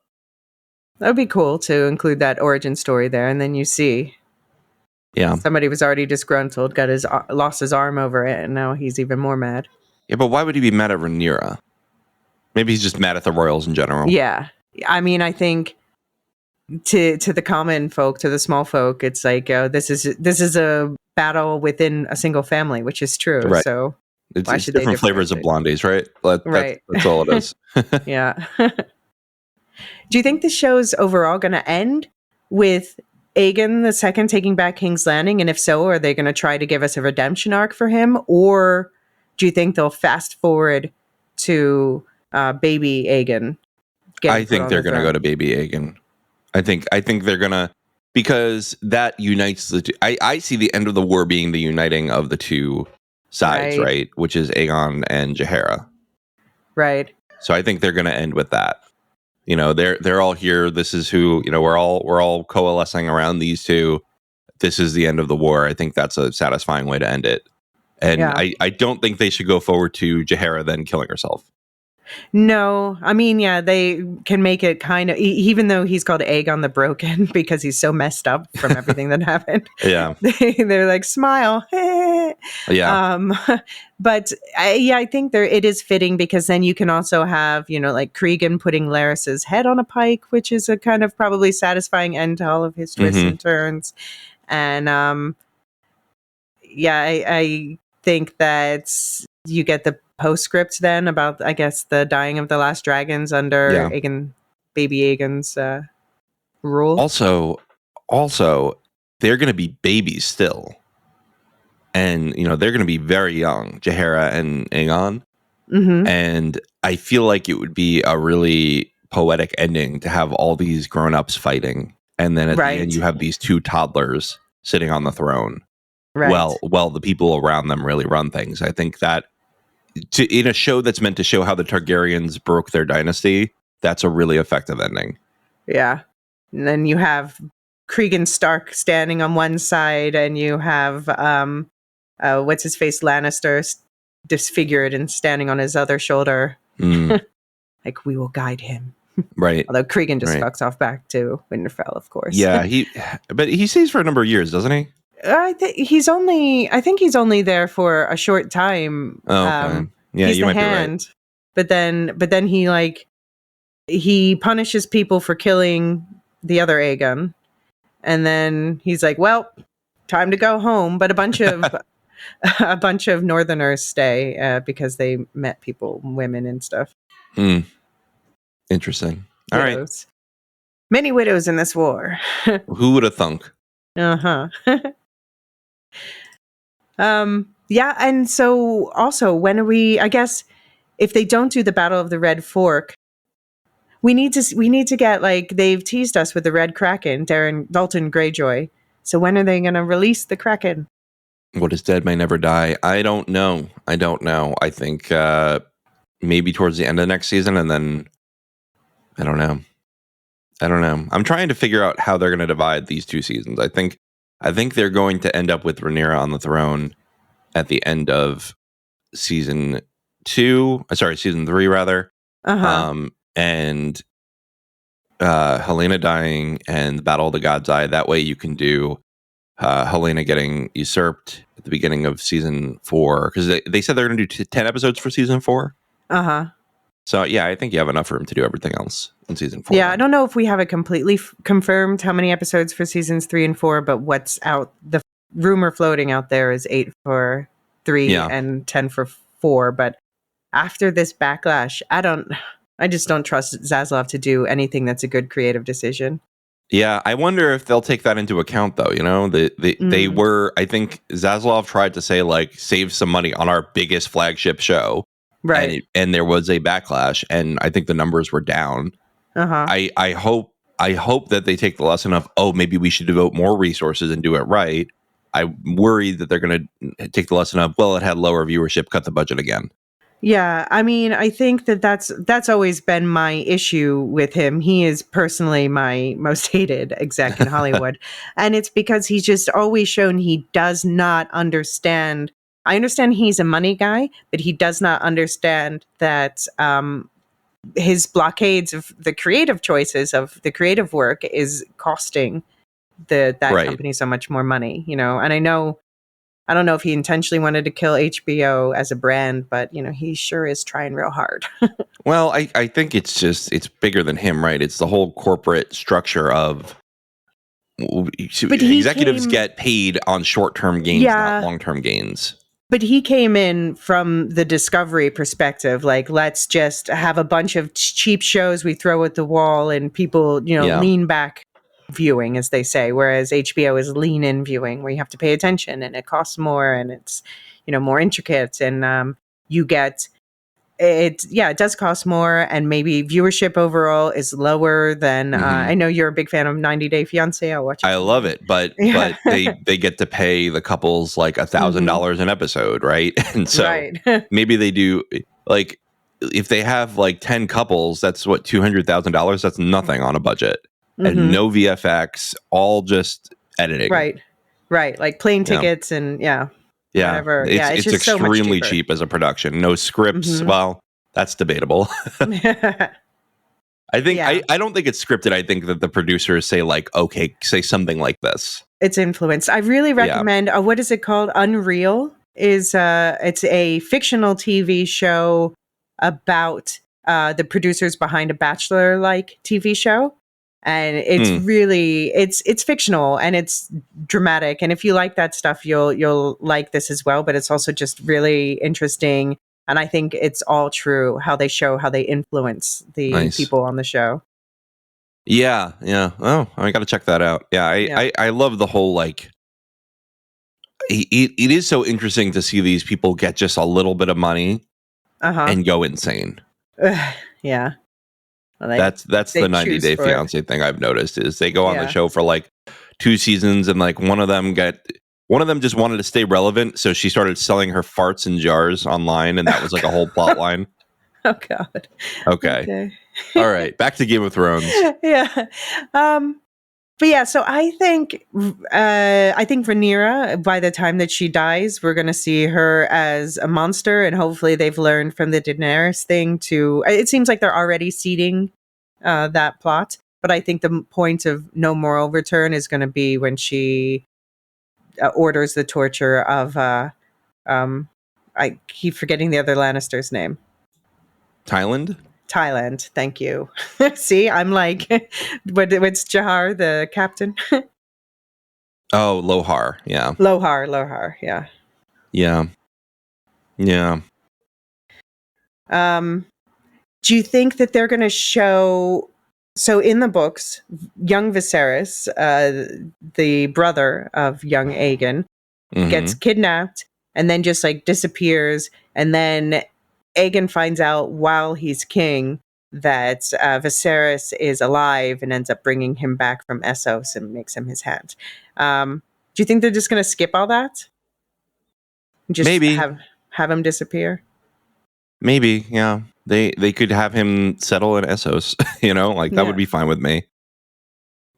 S2: That would be cool to include that origin story there, and then you see, somebody was already disgruntled, lost his arm over it, and now he's even more mad.
S1: Yeah, but why would he be mad at Rhaenyra? Maybe he's just mad at the royals in general.
S2: Yeah, I mean, I think to the common folk, to the small folk, it's like this is a battle within a single family, which is true.
S1: Right.
S2: So
S1: it's different flavors of blondies, right?
S2: Right.
S1: That's all it is.
S2: Yeah. Do you think the show's overall going to end with Aegon II taking back King's Landing? And if so, are they going to try to give us a redemption arc for him? Or do you think they'll fast forward to baby Aegon?
S1: I think they're going to go to baby Aegon. I think they're going to, because that unites the two. I see the end of the war being the uniting of the two sides, right? Which is Aegon and Jaehaera.
S2: Right.
S1: So I think they're going to end with that. They're all here. This is who, we're all coalescing around these two. This is the end of the war. I think that's a satisfying way to end it. And I don't think they should go forward to Jaehaera then killing herself.
S2: No, I mean, yeah, they can make it kind of, even though he's called Aegon the Broken because he's so messed up from everything that happened.
S1: Yeah.
S2: They're like, smile.
S1: Yeah.
S2: But I think it is fitting because then you can also have, like Cregan putting Larys's head on a pike, which is a kind of probably satisfying end to all of his twists and turns. And I think that you get the postscript then about, I guess, the dying of the last dragons under baby Aegon's rule.
S1: Also, they're going to be babies still. And, they're going to be very young, Jaehaera and Aegon. And I feel like it would be a really poetic ending to have all these grown-ups fighting. And then at the end, you have these two toddlers sitting on the throne.
S2: Right.
S1: Well, the people around them really run things. I think that in a show that's meant to show how the Targaryens broke their dynasty, that's a really effective ending.
S2: Yeah. And then you have Cregan Stark standing on one side, and you have what's his face, Lannister, disfigured and standing on his other shoulder. Like, we will guide him.
S1: Right.
S2: Although Cregan just fucks off back to Winterfell, of course.
S1: Yeah, but he stays for a number of years, doesn't he?
S2: I think he's only there for a short time.
S1: Oh, okay. Yeah,
S2: he's
S1: you
S2: the
S1: might
S2: hand. but then he punishes people for killing the other Aegon, and then he's like, well, time to go home. But a bunch of Northerners stay because they met people, women and stuff.
S1: Interesting.
S2: Widows. All right. Many widows in this war.
S1: Who would have thunk?
S2: Uh-huh. Yeah, and so also when are we, I guess if they don't do the Battle of the Red Fork, we need to get, like, they've teased us with the Red Kraken, Dalton Greyjoy. So when are they going to release the Kraken?
S1: What is dead may never die. I don't know. I think maybe towards the end of next season, and then I don't know. I'm trying to figure out how they're going to divide these two seasons. I think they're going to end up with Rhaenyra on the throne at the end of season 3 rather. And Helena dying and the Battle of the God's Eye. That way you can do Helena getting usurped at the beginning of season 4, because they said they're going to do 10 episodes for season 4. So yeah, I think you have enough room to do everything else in season 4.
S2: Yeah, then. I don't know if we have it completely confirmed how many episodes for seasons 3 and 4, but what's out, the rumor floating out there is 8 for 3 and 10 for 4. But after this backlash, I just don't trust Zaslav to do anything that's a good creative decision.
S1: Yeah, I wonder if they'll take that into account, though. You know, they were, I think Zaslav tried to say, like, save some money on our biggest flagship show.
S2: Right.
S1: And there was a backlash, and I think the numbers were down. I hope that they take the lesson of, maybe we should devote more resources and do it right. I'm worried that they're going to take the lesson of, well, it had lower viewership, cut the budget again.
S2: Yeah, I mean, I think that's always been my issue with him. He is personally my most hated exec in Hollywood. And it's because he's just always shown he does not understand. I understand he's a money guy, but he does not understand that his blockades of the creative choices of the creative work is costing that company so much more money, you know. And I don't know if he intentionally wanted to kill HBO as a brand, but, you know, he sure is trying real hard.
S1: Well, I think it's bigger than him, right? It's the whole corporate structure of executives get paid on short-term gains, not long-term gains.
S2: But he came in from the Discovery perspective, like, let's just have a bunch of cheap shows we throw at the wall and people, you know, lean back viewing, as they say, whereas HBO is lean in viewing, where you have to pay attention and it costs more and it's, you know, more intricate, and you get it does cost more, and maybe viewership overall is lower than I know you're a big fan of 90 Day Fiance. I'll watch it.
S1: I love it, but they get to pay the couples like $1,000 an episode, right? And so maybe they do, like, if they have like 10 couples, that's what, $200,000. That's nothing on a budget. And no VFX, all just editing.
S2: Right. Like plane tickets and whatever.
S1: It's just extremely so cheap as a production. No scripts. Well, that's debatable. I think I don't think it's scripted. I think that the producers say, like, okay, say something like this.
S2: It's influenced. I really recommend. What is it called? Unreal it's a fictional TV show about the producers behind a Bachelor-like TV show. And it's really, it's fictional and it's dramatic. And if you like that stuff, you'll like this as well. But it's also just really interesting. And I think it's all true how they show how they influence the people on the show.
S1: Yeah. Oh, I got to check that out. Yeah, I love the whole, like, it is so interesting to see these people get just a little bit of money and go insane.
S2: Yeah.
S1: Well, that's the 90 Day Fiance thing I've noticed, is they go on the show for like 2 seasons, and like one of them just wanted to stay relevant, so she started selling her farts in jars online, and that was like a whole plot line.
S2: Oh God.
S1: Okay. All right, back to Game of Thrones.
S2: But yeah, so I think Rhaenyra, by the time that she dies, we're going to see her as a monster, and hopefully they've learned from the Daenerys thing to. It seems like they're already seeding that plot, but I think the point of no moral return is going to be when she orders the torture of. I keep forgetting the other Lannister's name.
S1: Thailand?
S2: Thailand. Thank you. See, I'm like, what's Jahar, the captain?
S1: Oh, Lohar. Yeah.
S2: Lohar. Yeah.
S1: Yeah. Yeah.
S2: Do you think that they're going to show? So in the books, young Viserys, the brother of young Aegon, gets kidnapped and then just like disappears. And then Aegon finds out while he's king that Viserys is alive and ends up bringing him back from Essos and makes him his hand. Do you think they're just going to skip all that? Just
S1: Maybe.
S2: have him disappear?
S1: Maybe, yeah. They could have him settle in Essos, that would be fine with me.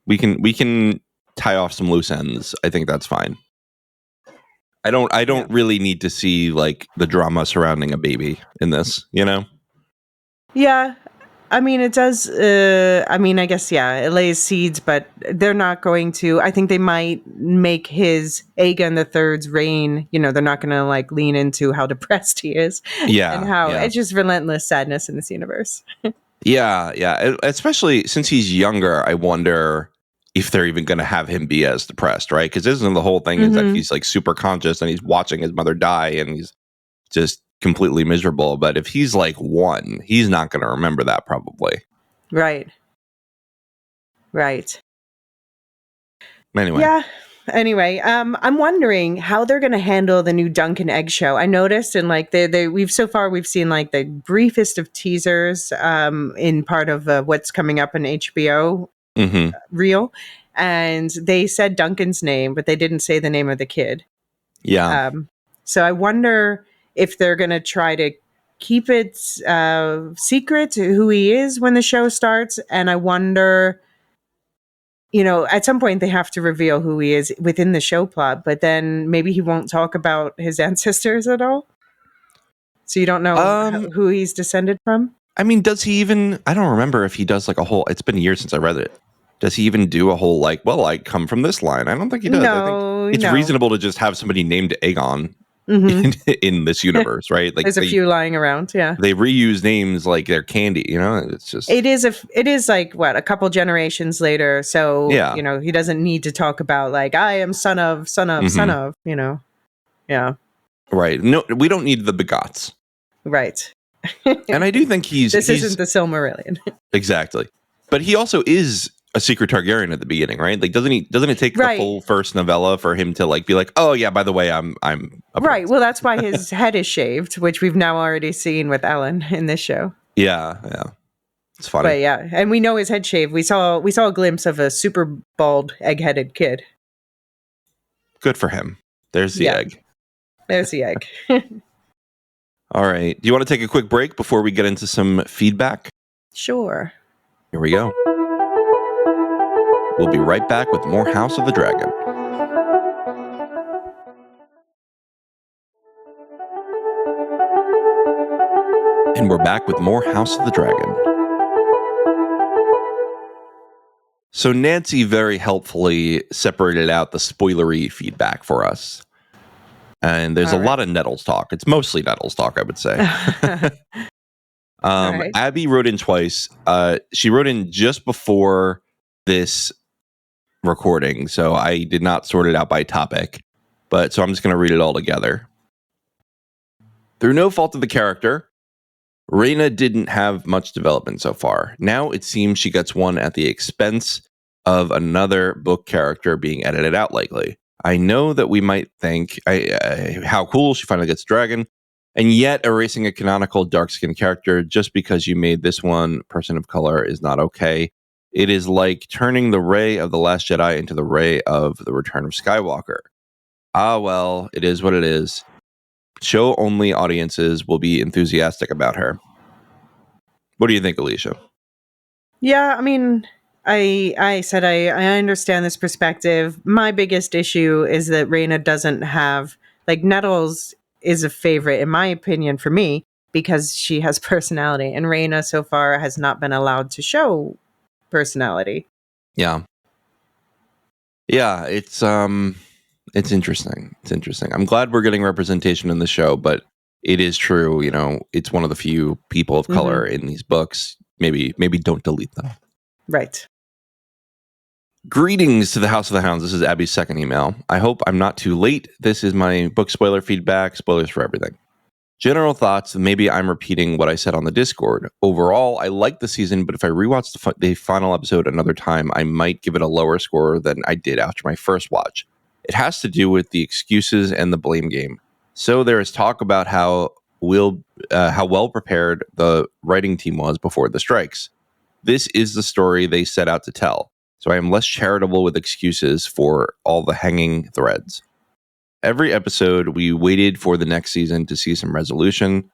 S1: We can tie off some loose ends. I think that's fine. I don't really need to see like the drama surrounding a baby in this,
S2: Yeah. I mean, it does. I guess, it lays seeds, but they're not going to. I think they might make his Aegon III's reign. They're not going to like lean into how depressed he is.
S1: Yeah.
S2: And how it's just relentless sadness in this universe.
S1: Yeah. Especially since he's younger, I wonder if they're even going to have him be as depressed, right? Because isn't the whole thing is that he's like super conscious and he's watching his mother die and he's just completely miserable. But if he's like 1, he's not going to remember that probably.
S2: Right.
S1: Anyway.
S2: Yeah. Anyway, I'm wondering how they're going to handle the new Dunk and Egg show. I noticed, and like we've seen like the briefest of teasers in part of what's coming up in HBO reel, and they said Duncan's name, but they didn't say the name of the kid.
S1: Yeah.
S2: So I wonder if they're going to try to keep it secret who he is when the show starts, and I wonder. At some point they have to reveal who he is within the show plot, but then maybe he won't talk about his ancestors at all. So you don't know who he's descended from?
S1: I mean, does he even, I don't remember if he does like a whole, it's been years since I read it. Does he even do a whole like, well, I come from this line? I don't think he does. I think it's reasonable to just have somebody named Aegon in this universe, right? Like
S2: there's a few lying around. Yeah,
S1: they reuse names like they're candy. It's just
S2: it is like what, a couple generations later. So he doesn't need to talk about like I am son of. Yeah,
S1: right. No, we don't need the begots.
S2: Right.
S1: And I do think he's
S2: isn't the Silmarillion.
S1: Exactly, but he also is a secret Targaryen at the beginning, right? Like, doesn't it take the full first novella for him to like be like, oh yeah, by the way, I'm
S2: right. Well, that's why his head is shaved, which we've now already seen with Ellen in this show.
S1: Yeah, it's funny.
S2: But yeah, and we know his head shaved. We saw a glimpse of a super bald, egg-headed kid.
S1: Good for him. There's the egg.
S2: There's the egg.
S1: All right. Do you want to take a quick break before we get into some feedback?
S2: Sure.
S1: Here we go. We'll be right back with more House of the Dragon. And we're back with more House of the Dragon. So Nancy very helpfully separated out the spoilery feedback for us. And there's a lot of Nettles talk. It's mostly Nettles talk, I would say. Right. Abby wrote in twice. She wrote in just before this recording, so I did not sort it out by topic. So I'm just going to read it all together. Through no fault of the character, Rhaena didn't have much development so far. Now it seems she gets one at the expense of another book character being edited out likely. I know that we might think how cool she finally gets a dragon, and yet erasing a canonical dark-skinned character just because you made this one person of color is not okay. It is like turning the Rey of The Last Jedi into the Rey of The Return of Skywalker. Ah, well, it is what it is. Show-only audiences will be enthusiastic about her. What do you think, Elysia?
S2: Yeah, I mean, I said I understand this perspective. My biggest issue is that Rhaena doesn't have, like, Nettles is a favorite, in my opinion, for me, because she has personality. And Rhaena so far has not been allowed to show personality.
S1: Yeah. Yeah, it's interesting. It's interesting. I'm glad we're getting representation in the show, but it is true. It's one of the few people of color in these books. Maybe don't delete them.
S2: Right.
S1: Greetings to the House of the Hounds. This is Abby's second email. I hope I'm not too late. This is my book spoiler feedback. Spoilers for everything. General thoughts. Maybe I'm repeating what I said on the Discord. Overall, I like the season, but if I rewatch the final episode another time, I might give it a lower score than I did after my first watch. It has to do with the excuses and the blame game. So there is talk about how well prepared the writing team was before the strikes. This is the story they set out to tell. So I am less charitable with excuses for all the hanging threads. Every episode, we waited for the next season to see some resolution.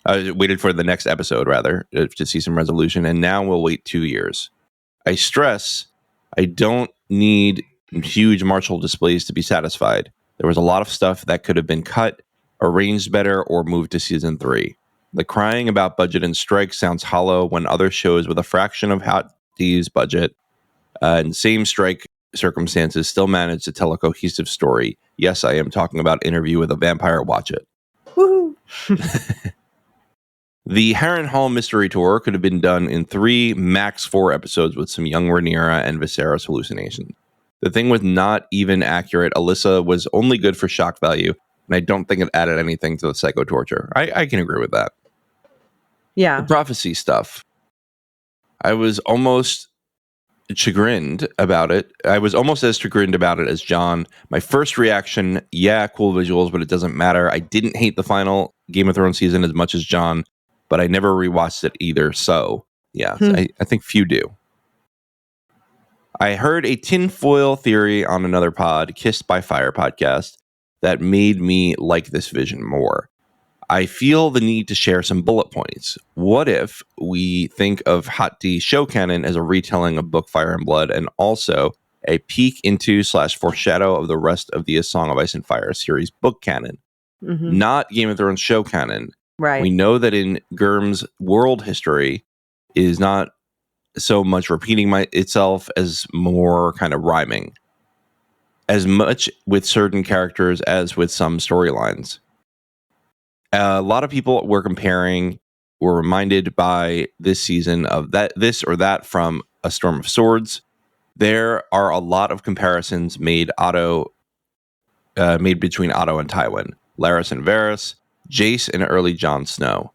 S1: Waited for the next episode, rather, to see some resolution. And now we'll wait 2 years. I stress, I don't need huge martial displays to be satisfied. There was a lot of stuff that could have been cut, arranged better, or moved to season 3. The crying about budget and strikes sounds hollow when other shows with a fraction of Hot D's budget and same strike circumstances still manage to tell a cohesive story. Yes, I am talking about Interview with a Vampire. Watch it.
S2: Woohoo!
S1: The Harrenhal mystery tour could have been done in 3, max 4 episodes with some young Rhaenyra and Viserys hallucination. The thing was not even accurate. Elysia was only good for shock value, and I don't think it added anything to the psycho torture. I can agree with that.
S2: Yeah.
S1: The prophecy stuff. I was almost chagrined about it. I was almost as chagrined about it as John. My first reaction, yeah, cool visuals, but it doesn't matter. I didn't hate the final Game of Thrones season as much as John, but I never rewatched it either. So, yeah, I think few do. I heard a tinfoil theory on another pod, Kissed by Fire podcast, that made me like this vision more. I feel the need to share some bullet points. What if we think of Hot D show canon as a retelling of Book Fire and Blood and also a peek into / foreshadow of the rest of the A Song of Ice and Fire series book canon? Not Game of Thrones show canon.
S2: Right.
S1: We know that in Gurm's world history is not so much repeating itself as more kind of rhyming. As much with certain characters as with some storylines. A lot of people were reminded by this season of this or that from A Storm of Swords. There are a lot of comparisons made between Otto and Tywin, Larys and Varys, Jace and early Jon Snow.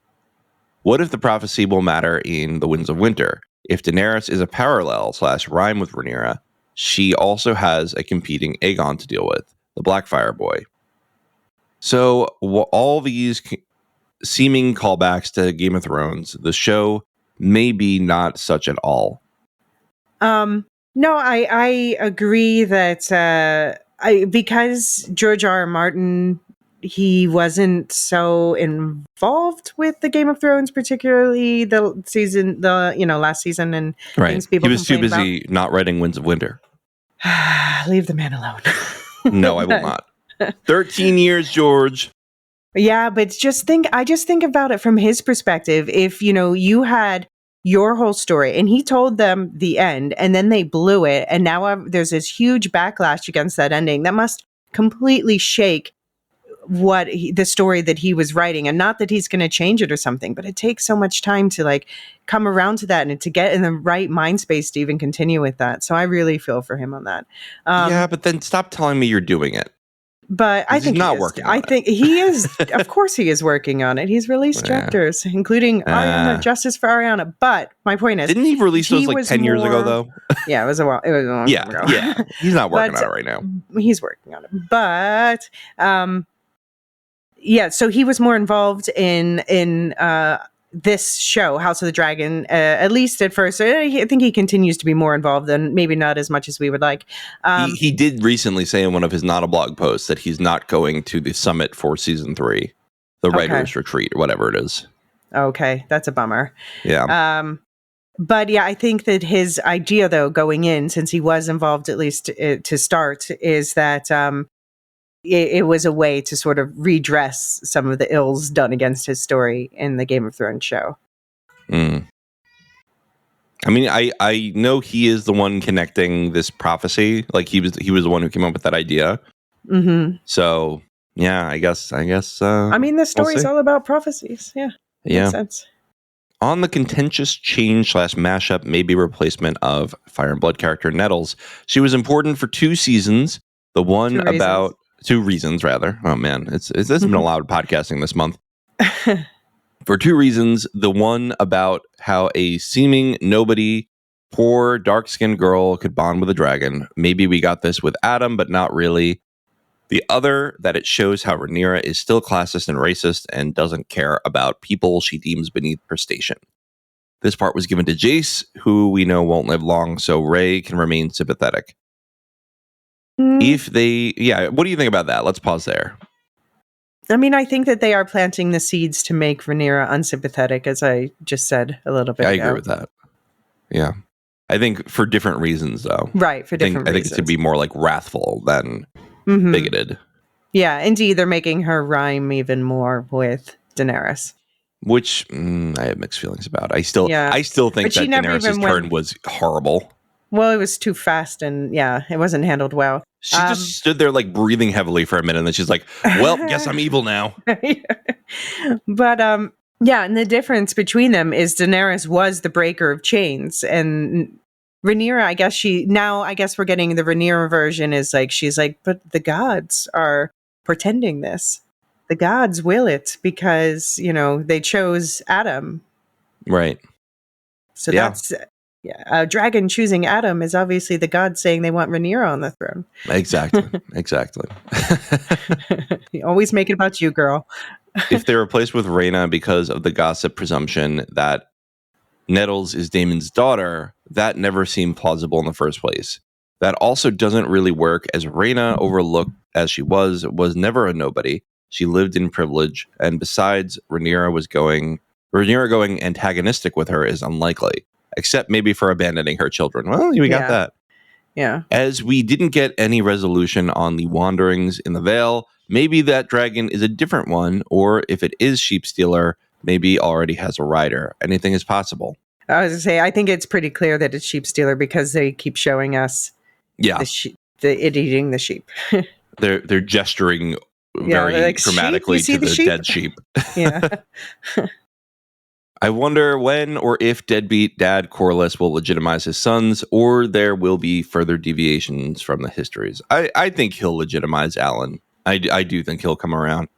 S1: What if the prophecy will matter in The Winds of Winter? If Daenerys is a parallel / rhyme with Rhaenyra, she also has a competing Aegon to deal with, the Blackfire boy. So all these seeming callbacks to Game of Thrones, the show may be not such at all.
S2: No, I agree that because George R. R. Martin, he wasn't so involved with the Game of Thrones, particularly the last season and things people
S1: he was too busy not writing Winds of Winter.
S2: Leave the man alone.
S1: No, I will not. 13 years, George.
S2: Yeah, but I just think about it from his perspective. If, you had your whole story and he told them the end and then they blew it. And now there's this huge backlash against that ending that must completely shake the story that he was writing. And not that he's going to change it or something, but it takes so much time to come around to that and to get in the right mind space to even continue with that. So I really feel for him on that.
S1: Yeah, but then stop telling me you're doing it.
S2: But I think
S1: he's not working on it.
S2: I think he is. Of course he is working on it. He's released chapters, including Ariana, Justice for Ariana. But my point is,
S1: didn't he release those 10 years ago, though?
S2: Yeah, it was a long time ago.
S1: Yeah. He's not working on it right now.
S2: He's working on it. But, so he was more involved in this show, House of the Dragon, at least at first. I think he continues to be more involved, and maybe not as much as we would like.
S1: He did recently say in one of his not a blog posts that he's not going to the summit for season 3, the writer's retreat, or whatever it is.
S2: Okay, that's a bummer.
S1: Yeah.
S2: But yeah, I think that his idea, though, going in, since he was involved at least to start, is that it was a way to sort of redress some of the ills done against his story in the Game of Thrones show.
S1: I mean, I know he is the one connecting this prophecy. He was the one who came up with that idea.
S2: Mm-hmm.
S1: So Yeah, I guess.
S2: I mean, the story's all about prophecies. Yeah. Makes sense.
S1: On the contentious change / mashup, maybe replacement of Fire and Blood character Nettles, she was important for 2 seasons. The one about 2 reasons, rather. Oh man, this has been a lot of podcasting this month. For 2 reasons. The one about how a seeming nobody, poor dark-skinned girl could bond with a dragon. Maybe we got this with Adam, but not really. The other, that it shows how Rhaenyra is still classist and racist and doesn't care about people she deems beneath her station. This part was given to Jace, who we know won't live long, so Rey can remain sympathetic. What do you think about that? Let's pause there.
S2: I mean, I think that they are planting the seeds to make Rhaenyra unsympathetic, as I just said a little bit ago.
S1: I agree with that. Yeah. I think for different reasons, though.
S2: Right, for different reasons.
S1: I think it's to be more like wrathful than bigoted.
S2: Yeah, indeed, they're making her rhyme even more with Daenerys.
S1: Which I have mixed feelings about. I still think that Daenerys' turn was horrible.
S2: Well, it was too fast, and it wasn't handled well.
S1: She just stood there like breathing heavily for a minute, and then she's like, well, guess I'm evil now.
S2: But and the difference between them is Daenerys was the breaker of chains, and Rhaenyra, I guess we're getting the Rhaenyra version is like, she's like, but the gods are pretending this. The gods will it because, they chose Adam.
S1: Right.
S2: So that's... a dragon choosing Adam is obviously the gods saying they want Rhaenyra on the throne.
S1: Exactly.
S2: You always make it about you, girl.
S1: If they're replaced with Rhaena because of the gossip presumption that Nettles is Daemon's daughter, that never seemed plausible in the first place. That also doesn't really work, as Rhaena, overlooked as she was never a nobody. She lived in privilege, and besides, Rhaenyra going antagonistic with her is unlikely. Except maybe for abandoning her children. Well, we got that.
S2: Yeah.
S1: As we didn't get any resolution on the wanderings in the Vale, maybe that dragon is a different one, or if it is Sheepstealer, maybe already has a rider. Anything is possible.
S2: I was going to say, I think it's pretty clear that it's Sheepstealer because they keep showing us it eating the sheep.
S1: They're gesturing very dramatically to the dead sheep.
S2: Yeah.
S1: I wonder when or if deadbeat dad Corlys will legitimize his sons, or there will be further deviations from the histories. I think he'll legitimize Alan. I do think he'll come around.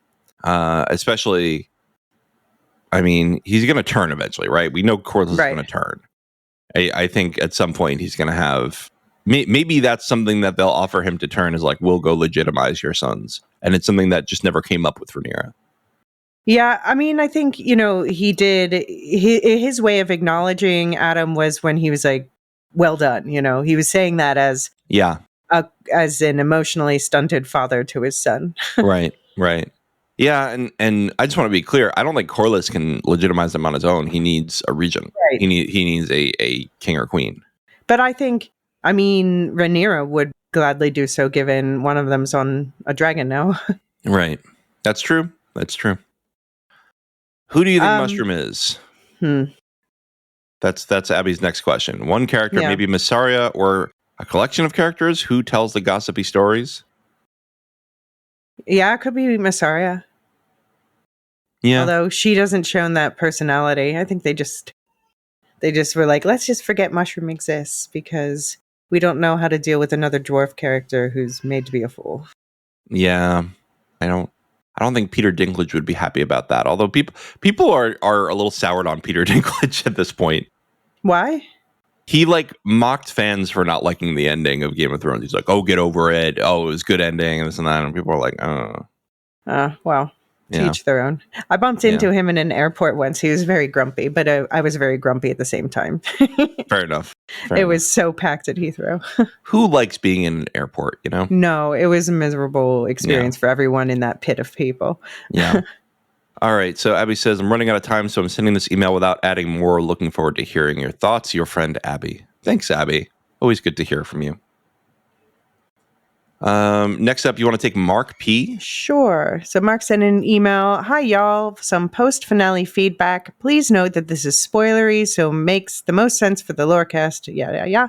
S1: Especially, I mean, he's going to turn eventually, right? We know Corlys is going to turn. I think at some point he's going to have... Maybe that's something that they'll offer him to turn, is like, we'll go legitimize your sons. And it's something that just never came up with Rhaenyra.
S2: Yeah, I mean, I think, he did... His way of acknowledging Adam was when he was like, well done, He was saying that as...
S1: Yeah.
S2: As an emotionally stunted father to his son.
S1: Right. Yeah, and I just want to be clear, I don't think Corlys can legitimize him on his own. He needs a regent. Right. He needs a king or queen. But
S2: Rhaenyra would gladly do so, given one of them's on a dragon now.
S1: Right. That's true. Who do you think Mushroom is? That's Abby's next question. One character, maybe Mysaria, or a collection of characters. Who tells the gossipy stories?
S2: Yeah, it could be Mysaria. Yeah. Although she doesn't show that personality. I think they just were like, let's just forget Mushroom exists because we don't know how to deal with another dwarf character who's made to be a fool.
S1: Yeah. I don't think Peter Dinklage would be happy about that. Although people are a little soured on Peter Dinklage at this point.
S2: Why?
S1: He mocked fans for not liking the ending of Game of Thrones. He's like, "Oh, get over it. Oh, it was a good ending," and this and that. And people are like, "Oh."
S2: Well, to each their own. I bumped into him in an airport once. He was very grumpy, but I was very grumpy at the same time.
S1: Fair enough.
S2: It was so packed at Heathrow.
S1: Who likes being in an airport,
S2: No, it was a miserable experience for everyone in that pit of people.
S1: Yeah. All right. So Abby says, I'm running out of time, so I'm sending this email without adding more. Looking forward to hearing your thoughts. Your friend, Abby. Thanks, Abby. Always good to hear from you. Next up, you want to take Mark P?
S2: Sure. So Mark sent an email. Hi, y'all. Some post-finale feedback. Please note that this is spoilery, so makes the most sense for the Lorecast. Yeah.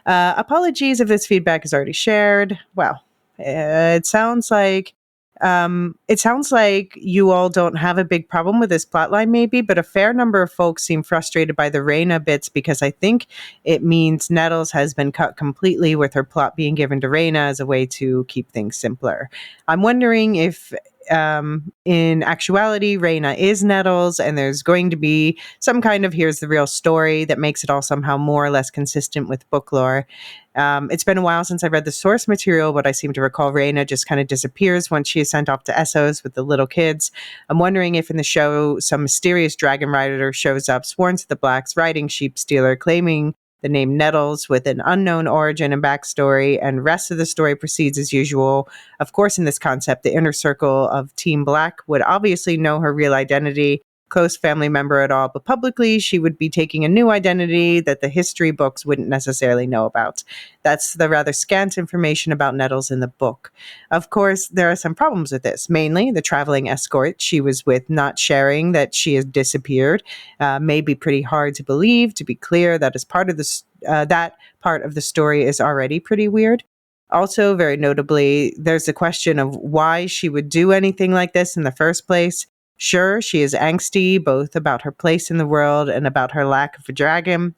S2: Apologies if this feedback is already shared. Well, it sounds like It sounds like you all don't have a big problem with this plotline, maybe, but a fair number of folks seem frustrated by the Reyna bits because I think it means Nettles has been cut completely, with her plot being given to Reyna as a way to keep things simpler. I'm wondering if in actuality, Reyna is Nettles, and there's going to be some kind of here's the real story that makes it all somehow more or less consistent with book lore. It's been a while since I read the source material, but I seem to recall Reyna just kind of disappears once she is sent off to Essos with the little kids. I'm wondering if in the show some mysterious dragon rider shows up, sworn to the Blacks, riding Sheep Stealer, claiming the name Nettles with an unknown origin and backstory, and rest of the story proceeds as usual. Of course, in this concept, the inner circle of Team Black would obviously know her real identity, close family member at all, but publicly she would be taking a new identity that the history books wouldn't necessarily know about. That's the rather scant information about Nettles in the book. Of course, there are some problems with this, mainly the traveling escort she was with not sharing that she has disappeared. May be pretty hard to believe. To be clear, that is part of that part of the story is already pretty weird. Also, very notably, there's the question of why she would do anything like this in the first place. Sure, she is angsty, both about her place in the world and about her lack of a dragon.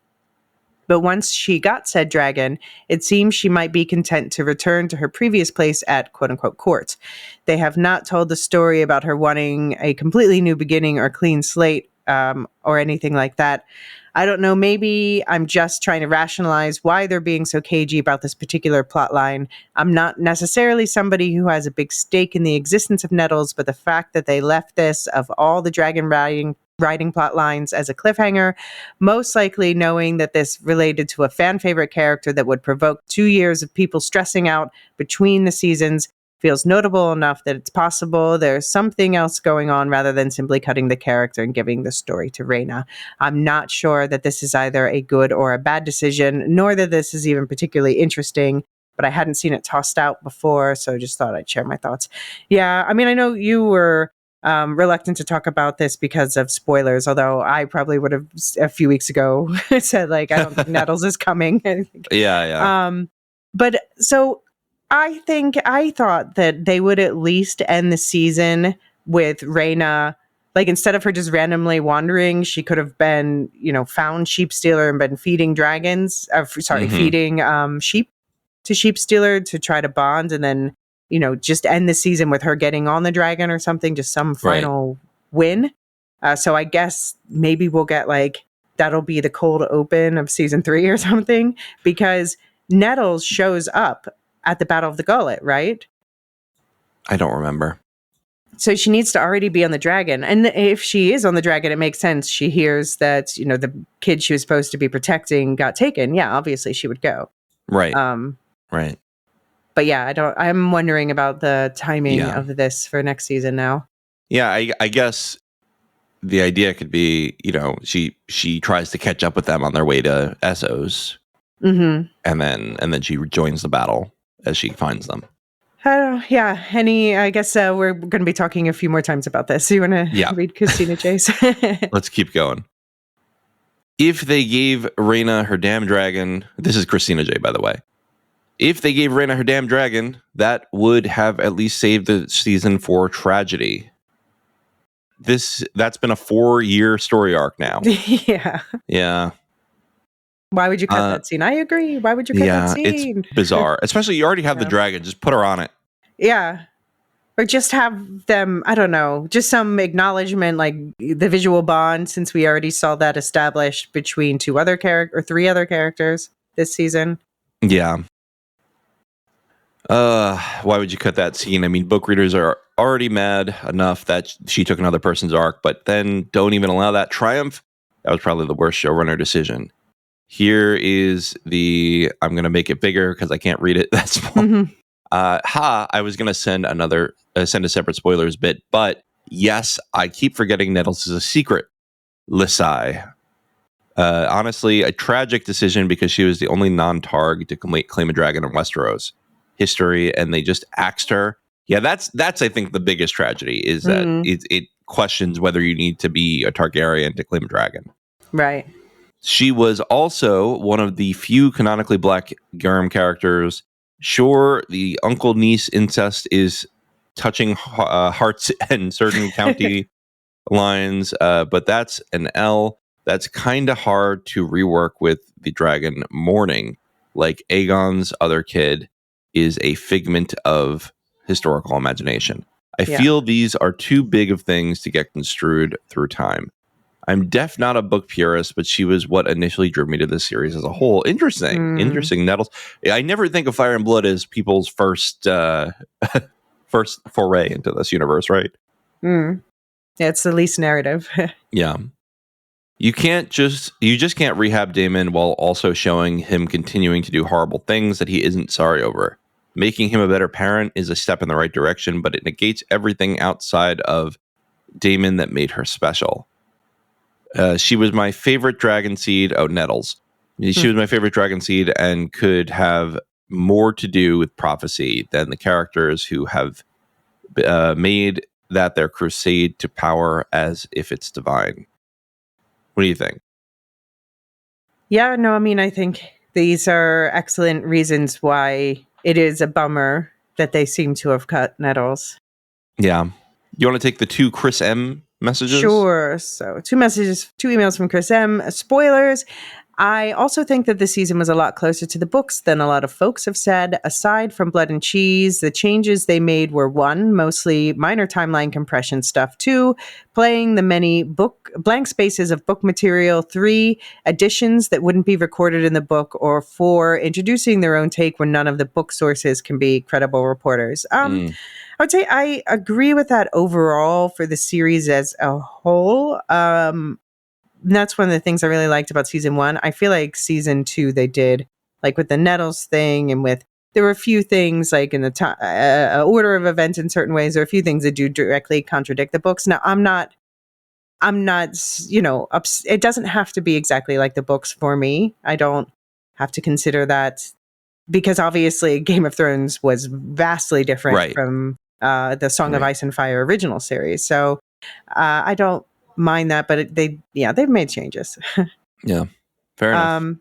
S2: But once she got said dragon, it seems she might be content to return to her previous place at quote-unquote court. They have not told the story about her wanting a completely new beginning or clean slate or anything like that. I don't know, maybe I'm just trying to rationalize why they're being so cagey about this particular plot line. I'm not necessarily somebody who has a big stake in the existence of Nettles, but the fact that they left this, of all the dragon riding plot lines, as a cliffhanger, most likely knowing that this related to a fan favorite character that would provoke 2 years of people stressing out between the seasons, feels notable enough that it's possible there's something else going on rather than simply cutting the character and giving the story to Reyna. I'm not sure that this is either a good or a bad decision, nor that this is even particularly interesting, but I hadn't seen it tossed out before, so just thought I'd share my thoughts. Yeah, I mean, I know you were reluctant to talk about this because of spoilers, although I probably would have a few weeks ago said, like, I don't think Nettles is coming.
S1: Yeah.
S2: But so I thought that they would at least end the season with Reyna, like, instead of her just randomly wandering, she could have been, found Sheep Stealer and been feeding dragons, feeding sheep to Sheep Stealer to try to bond, and then, just end the season with her getting on the dragon or something, just some final win. So I guess maybe we'll get, like, that'll be the cold open of season 3 or something, because Nettles shows up at the Battle of the Gullet, right?
S1: I don't remember.
S2: So she needs to already be on the dragon. And if she is on the dragon, it makes sense. She hears that, the kid she was supposed to be protecting got taken. Yeah, obviously she would go.
S1: Right. Right.
S2: But yeah, I'm wondering about the timing of this for next season now.
S1: Yeah, I guess the idea could be, she tries to catch up with them on their way to Essos.
S2: Mm-hmm.
S1: And then she joins the battle as she finds them.
S2: I guess we're going to be talking a few more times about this. So you want to read Christina J's?
S1: Let's keep going. If they gave Reyna her damn dragon, this is Christina J, by the way. If they gave Reyna her damn dragon, that would have at least saved the season for tragedy. That's been a 4-year story arc now. Yeah.
S2: Why would you cut that scene? I agree. Why would you cut that scene?
S1: It's bizarre. Especially, you already have the dragon. Just put her on it.
S2: Yeah. Or just have them, I don't know, just some acknowledgement, like the visual bond, since we already saw that established between 3 other characters this season.
S1: Yeah. Why would you cut that scene? I mean, book readers are already mad enough that she took another person's arc, but then don't even allow that triumph. That was probably the worst showrunner decision. Here is I'm going to make it bigger because I can't read it that small.
S2: Mm-hmm.
S1: I was going to send a separate spoilers bit, but yes, I keep forgetting Nettles is a secret. Lisai. Honestly, a tragic decision because she was the only non-targ to claim a dragon in Westeros history, and they just axed her. Yeah, that's I think the biggest tragedy is that it questions whether you need to be a Targaryen to claim a dragon.
S2: Right.
S1: She was also one of the few canonically black Garum characters. Sure, the uncle-niece incest is touching hearts and certain county lines, but that's an L. That's kind of hard to rework with the dragon mourning. Like Aegon's other kid is a figment of historical imagination. I feel these are too big of things to get construed through time. I'm not a book purist, but she was what initially drew me to this series as a whole. Interesting Nettles. I never think of Fire and Blood as people's first foray into this universe, right?
S2: Yeah, it's the least narrative.
S1: Yeah. You just can't rehab Daemon while also showing him continuing to do horrible things that he isn't sorry over. Making him a better parent is a step in the right direction, but it negates everything outside of Daemon that made her special. She was my favorite dragon seed. Oh, Nettles. She was my favorite dragon seed and could have more to do with prophecy than the characters who have made that their crusade to power as if it's divine. What do you think?
S2: Yeah, no, I mean, I think these are excellent reasons why it is a bummer that they seem to have cut Nettles.
S1: Yeah. You want to take the 2 Chris M messages?
S2: Sure. So 2 emails from Chris M. Spoilers. I also think that the season was a lot closer to the books than a lot of folks have said. Aside from Blood and Cheese, the changes they made were 1, mostly minor timeline compression stuff, 2, playing the many blank spaces of book material, 3, additions that wouldn't be recorded in the book, or 4, introducing their own take when none of the book sources can be credible reporters. I would say I agree with that overall for the series as a whole. That's one of the things I really liked about season 1. I feel like season 2 they did, like with the Nettles thing, and there were a few things like in the order of events in certain ways, or a few things that do directly contradict the books. Now, I'm not, it doesn't have to be exactly like the books for me. I don't have to consider that, because obviously Game of Thrones was vastly different from the Song of Ice and Fire original series. So I don't mind that, but they've made changes.
S1: Yeah, fair enough.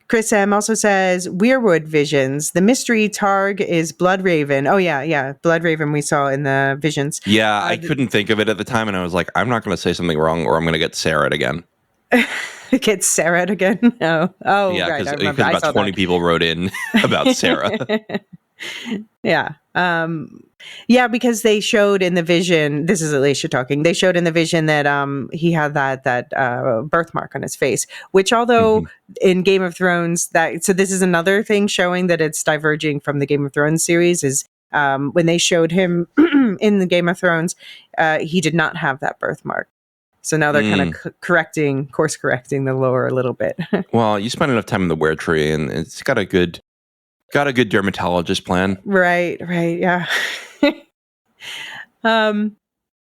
S2: Chris M also says Weirwood visions. The mystery Targ is Bloodraven. Oh yeah, Bloodraven we saw in the visions.
S1: Yeah, I couldn't think of it at the time, and I was like, I'm not going to say something wrong, or I'm going to get Sarah'd again.
S2: Get Sarah'd again? Oh,
S1: yeah,
S2: right.
S1: Because about 20 people wrote in about Sarah.
S2: Yeah. Yeah, because they showed in the vision, this is Elysia talking, they showed in the vision that he had that birthmark on his face, which although in Game of Thrones, so this is another thing showing that it's diverging from the Game of Thrones series, is when they showed him in the Game of Thrones, he did not have that birthmark. So now they're kind of course correcting the lore a little bit.
S1: Well, you spend enough time in the Were Tree, and it's got a good dermatologist plan.
S2: Right, yeah.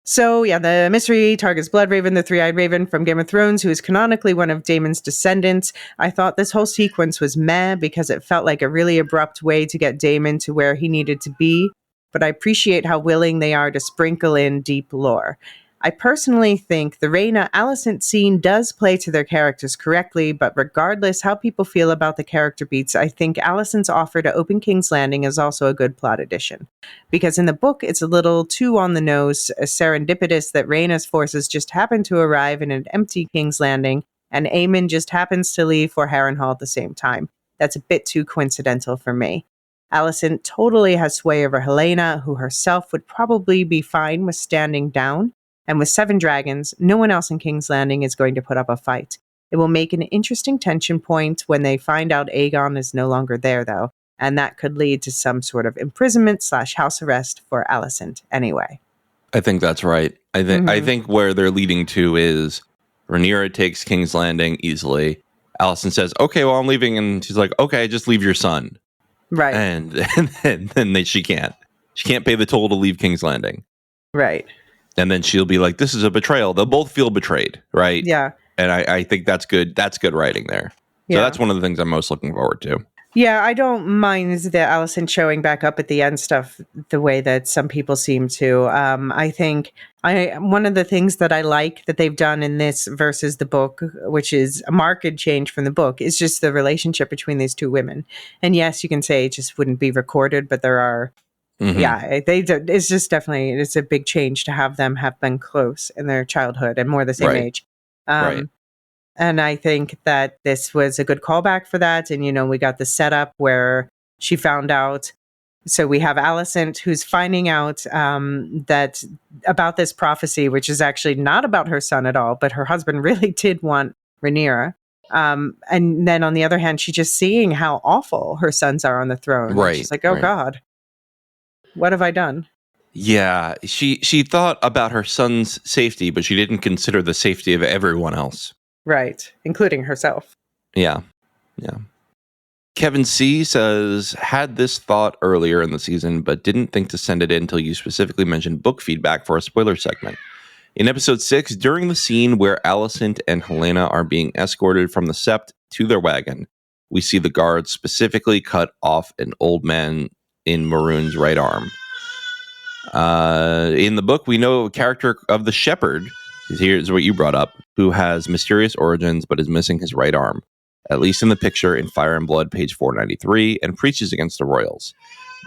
S2: So yeah, the mystery targets Bloodraven, the three-eyed raven from Game of Thrones, who is canonically one of Daemon's descendants. I thought this whole sequence was meh because it felt like a really abrupt way to get Daemon to where he needed to be, but I appreciate how willing they are to sprinkle in deep lore. I personally think the Rhaena-Alicent scene does play to their characters correctly, but regardless how people feel about the character beats, I think Alicent's offer to open King's Landing is also a good plot addition. Because in the book, it's a little too on the nose, serendipitous that Rhaena's forces just happen to arrive in an empty King's Landing, and Aemon just happens to leave for Harrenhal at the same time. That's a bit too coincidental for me. Alicent totally has sway over Helaena, who herself would probably be fine with standing down. And with 7 dragons, no one else in King's Landing is going to put up a fight. It will make an interesting tension point when they find out Aegon is no longer there, though, and that could lead to some sort of imprisonment/house arrest for Alicent anyway.
S1: I think that's right. I think where they're leading to is Rhaenyra takes King's Landing easily. Alicent says, "Okay, well, I'm leaving," and she's like, "Okay, just leave your son."
S2: Right.
S1: And then she can't. She can't pay the toll to leave King's Landing.
S2: Right.
S1: And then she'll be like, this is a betrayal. They'll both feel betrayed, right?
S2: Yeah.
S1: And I think that's good. That's good writing there. So that's one of the things I'm most looking forward to.
S2: Yeah, I don't mind the Alicent showing back up at the end stuff the way that some people seem to. I think one of the things that I like that they've done in this versus the book, which is a marked change from the book, is just the relationship between these two women. And yes, you can say it just wouldn't be recorded, but there are Yeah, it's just definitely, it's a big change to have them have been close in their childhood and more the same age.
S1: Right.
S2: And I think that this was a good callback for that. And, we got the setup where she found out. So we have Alicent, who's finding out that about this prophecy, which is actually not about her son at all, but her husband really did want Rhaenyra. And then on the other hand, she's just seeing how awful her sons are on the throne.
S1: Right.
S2: And she's like, oh God, what have I done?
S1: Yeah, she thought about her son's safety, but she didn't consider the safety of everyone else.
S2: Right, including herself.
S1: Yeah. Kevin C says, had this thought earlier in the season, but didn't think to send it in until you specifically mentioned book feedback for a spoiler segment. In episode 6, during the scene where Alicent and Helena are being escorted from the Sept to their wagon, we see the guards specifically cut off an old man in Maroon's right arm. In the book, we know a character of the shepherd, here's what you brought up, who has mysterious origins but is missing his right arm, at least in the picture in Fire and Blood, page 493, and preaches against the royals.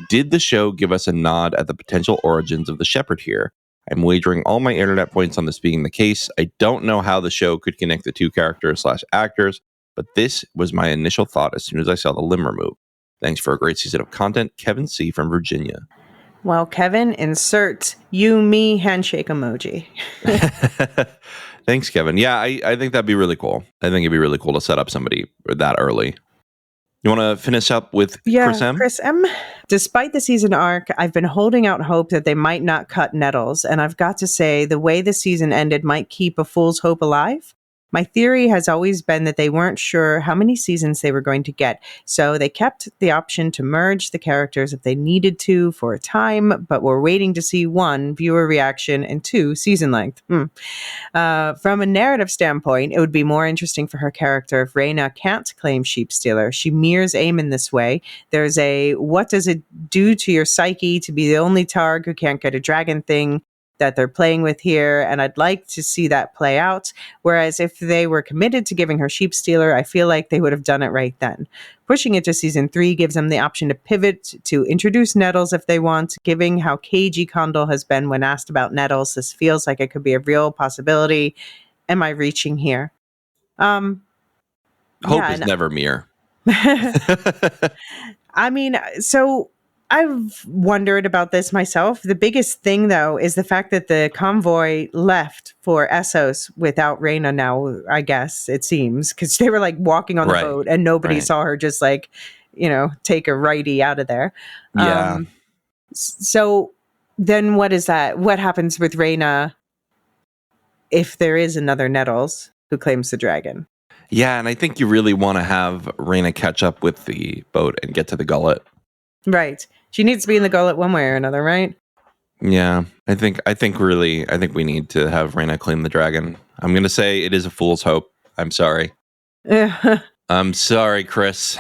S1: Did the show give us a nod at the potential origins of the shepherd here? I'm wagering all my internet points on this being the case. I don't know how the show could connect the two characters/actors, but this was my initial thought as soon as I saw the limb remove. Thanks for a great season of content, Kevin C. from Virginia.
S2: Well, Kevin, insert me handshake emoji.
S1: Thanks, Kevin. Yeah, I think that'd be really cool. I think it'd be really cool to set up somebody that early. You want to finish up with Chris M?
S2: Chris M. Despite the season arc, I've been holding out hope that they might not cut Nettles, and I've got to say, the way the season ended might keep a fool's hope alive. My theory has always been that they weren't sure how many seasons they were going to get, so they kept the option to merge the characters if they needed to for a time, but were waiting to see 1, viewer reaction, and 2, season length. From a narrative standpoint, it would be more interesting for her character if Rhaena can't claim Sheep Stealer. She mirrors Aemon this way. There's a what does it do to your psyche to be the only Targ who can't get a dragon thing that they're playing with here, and I'd like to see that play out. Whereas if they were committed to giving her Sheep Stealer, I feel like they would have done it right then. Pushing it to season 3 gives them the option to pivot to introduce Nettles if they want. Given how cagey Condal has been when asked about Nettles, this feels like it could be a real possibility. Am I reaching here?
S1: Hope is never mere.
S2: I mean, so I've wondered about this myself. The biggest thing, though, is the fact that the convoy left for Essos without Rhaena now, I guess, it seems, because they were like walking on the boat and nobody saw her just like, take a righty out of there.
S1: Yeah.
S2: So then what is that? What happens with Rhaena if there is another Nettles who claims the dragon?
S1: Yeah, and I think you really want to have Rhaena catch up with the boat and get to the gullet.
S2: Right. She needs to be in the gullet one way or another, right?
S1: Yeah, I think we need to have Rhaena claim the dragon. I'm going to say it is a fool's hope. I'm sorry. I'm sorry, Chris.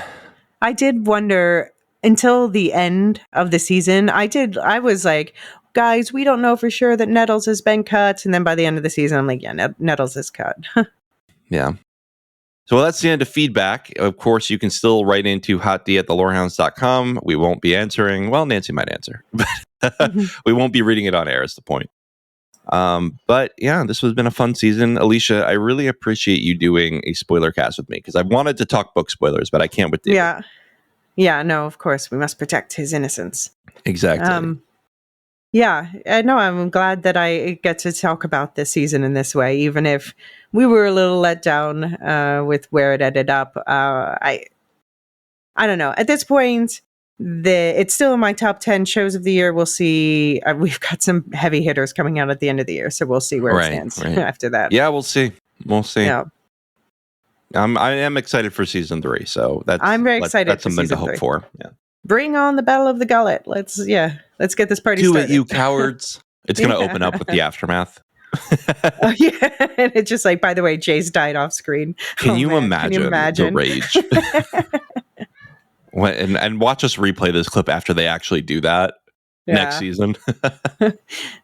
S2: I did wonder until the end of the season. I was like, guys, we don't know for sure that Nettles has been cut. And then by the end of the season, I'm like, yeah, Nettles is cut.
S1: Yeah. So that's the end of feedback. Of course, you can still write into hotd@thelorehounds.com. We won't be answering. Well, Nancy might answer. But we won't be reading it on air is the point. But yeah, this has been a fun season. Elysia, I really appreciate you doing a spoiler cast with me because I wanted to talk book spoilers, but I can't with David.
S2: Yeah, no, of course. We must protect his innocence.
S1: Exactly.
S2: Yeah, no, I'm glad that I get to talk about this season in this way, even if we were a little let down with where it ended up. I don't know. At this point, it's still in my top 10 shows of the year. We'll see. We've got some heavy hitters coming out at the end of the year, so we'll see where it stands after that.
S1: Yeah, we'll see. Yeah. I am excited for season 3, so I'm very excited. That's something to hope for. Yeah.
S2: Bring on the Battle of the Gullet. Let's get this party
S1: started.
S2: Do
S1: it, you cowards. It's going to open up with the aftermath.
S2: Oh, yeah. And it's just like, by the way, Jace died off screen.
S1: Can you imagine the rage? and watch us replay this clip after they actually do that next season.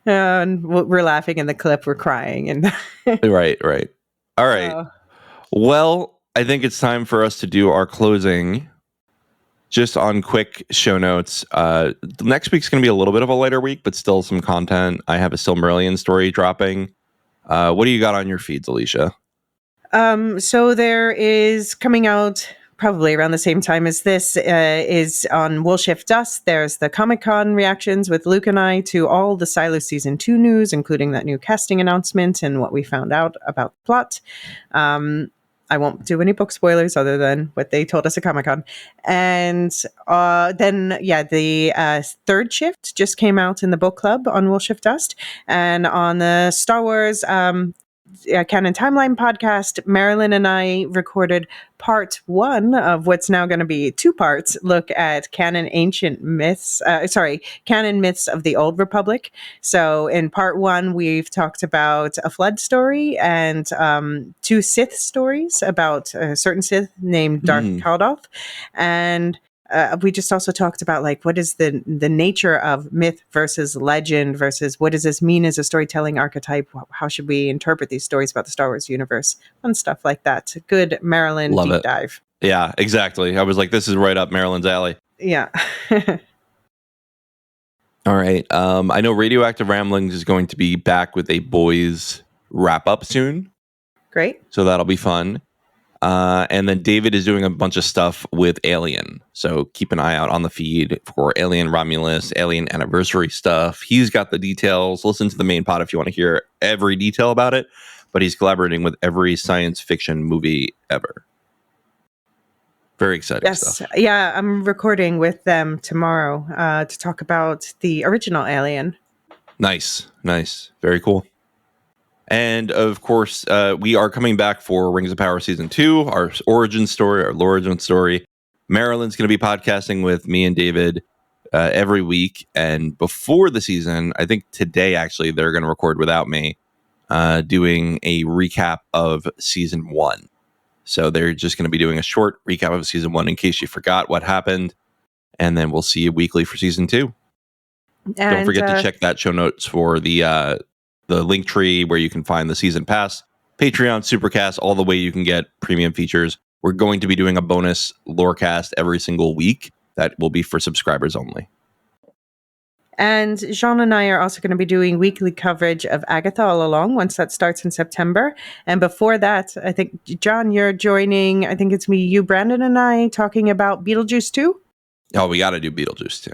S2: And we're laughing in the clip. We're crying. And
S1: Right. All right. Well, I think it's time for us to do our closing. just on quick show notes, next week's going to be a little bit of a lighter week, but still some content. I have a Silmarillion story dropping. What do you got on your feeds, Elysia?
S2: So there is coming out probably around the same time as this is on Will Shift Dust. There's the Comic-Con reactions with Luke and I to all the Silo Season 2 news, including that new casting announcement and what we found out about the plot. I won't do any book spoilers other than what they told us at Comic-Con. And then, the third shift just came out in the book club on Will Shift Dust. And on the Star Wars Canon Timeline podcast, Marilyn and I recorded part 1 of what's now going to be 2 parts look at canon myths of the Old Republic. So in part 1, we've talked about a flood story and 2 Sith stories about a certain Sith named Darth Kaldoth. And we just also talked about what is the nature of myth versus legend versus what does this mean as a storytelling archetype? How should we interpret these stories about the Star Wars universe and stuff like that? Good Marilyn deep dive.
S1: Yeah, exactly. I was like, this is right up Marilyn's alley.
S2: Yeah.
S1: All right. I know Radioactive Ramblings is going to be back with a boys wrap up soon.
S2: Great.
S1: So that'll be fun. And then David is doing a bunch of stuff with Alien. So keep an eye out on the feed for Alien Romulus, Alien Anniversary stuff. He's got the details. Listen to the main pod if you want to hear every detail about it. But he's collaborating with every science fiction movie ever. Very exciting stuff.
S2: Yeah, I'm recording with them tomorrow to talk about the original Alien.
S1: Nice. Very cool. And of course, we are coming back for Rings of Power Season 2, our origin story, our origin story. Marilyn's going to be podcasting with me and David every week. And before the season, I think today, actually, they're going to record without me, doing a recap of Season 1. So they're just going to be doing a short recap of Season 1 in case you forgot what happened. And then we'll see you weekly for Season 2. And don't forget to check that show notes for the link tree where you can find the season pass, Patreon, Supercast, all the way you can get premium features. We're going to be doing a bonus Lorecast every single week that will be for subscribers only.
S2: And Jean and I are also going to be doing weekly coverage of Agatha All Along once that starts in September. And before that, I think, John, you're joining, I think it's me, you, Brandon, and I talking about Beetlejuice 2.
S1: Oh, we got to do Beetlejuice 2.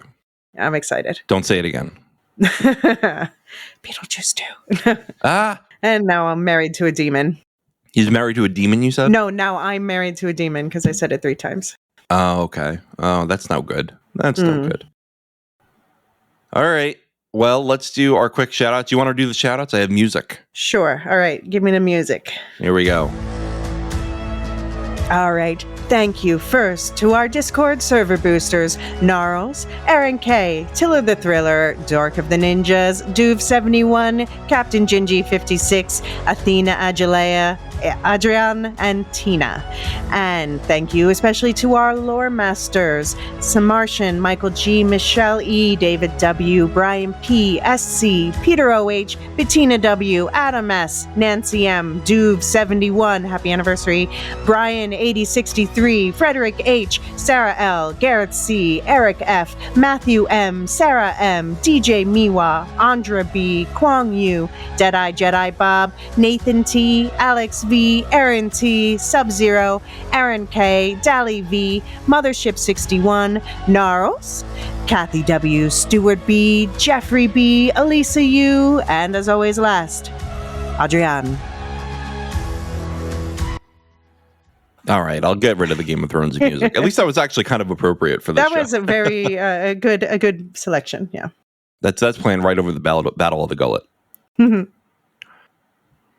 S2: I'm excited.
S1: Don't say it again.
S2: Beetlejuice 2. And now I'm married to a demon.
S1: He's married to a demon, you said?
S2: No, now I'm married to a demon because I said it 3 times.
S1: Oh, okay. Oh, that's no good. That's no good. All right. Well, let's do our quick shout outs. You want to do the shout outs? I have music.
S2: Sure. All right. Give me the music.
S1: Here we go.
S2: All right. Thank you first to our Discord server boosters, Gnarls, Aaron K, Tiller the Thriller, Dork of the Ninjas, Duve71, Captain Gingy 56, Athena Agileia, Adrian, and Tina. And thank you especially to our lore masters, Samartian, Michael G, Michelle E, David W, Brian P, SC, Peter OH, Bettina W, Adam S, Nancy M, Duve71, happy anniversary, Brian 8063, Frederick H, Sarah L, Garrett C, Eric F, Matthew M, Sarah M, DJ Miwa, Andra B, Kwang Yu, Deadeye Jedi Bob, Nathan T, Alex V, Aaron T, Sub-Zero, Aaron K, Dally V, Mothership 61, Gnarls, Kathy W, Stuart B, Jeffrey B, Elisa U, and as always last, Adrian.
S1: All right, I'll get rid of the Game of Thrones music. At least that was actually kind of appropriate for this
S2: show. That was a very a good selection. Yeah,
S1: that's playing right over the Battle of the Gullet.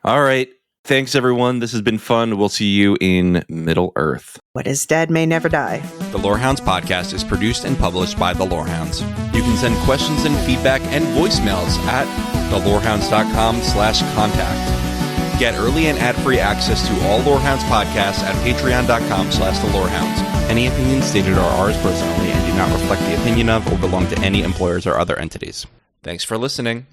S1: All right, thanks everyone. This has been fun. We'll see you in Middle Earth.
S2: What is dead may never die.
S1: The Lorehounds podcast is produced and published by the Lorehounds. You can send questions and feedback and voicemails at thelorehounds.com/contact. Get early and ad-free access to all Lorehounds podcasts at patreon.com/thelorehounds. Any opinions stated are ours personally and do not reflect the opinion of or belong to any employers or other entities. Thanks for listening.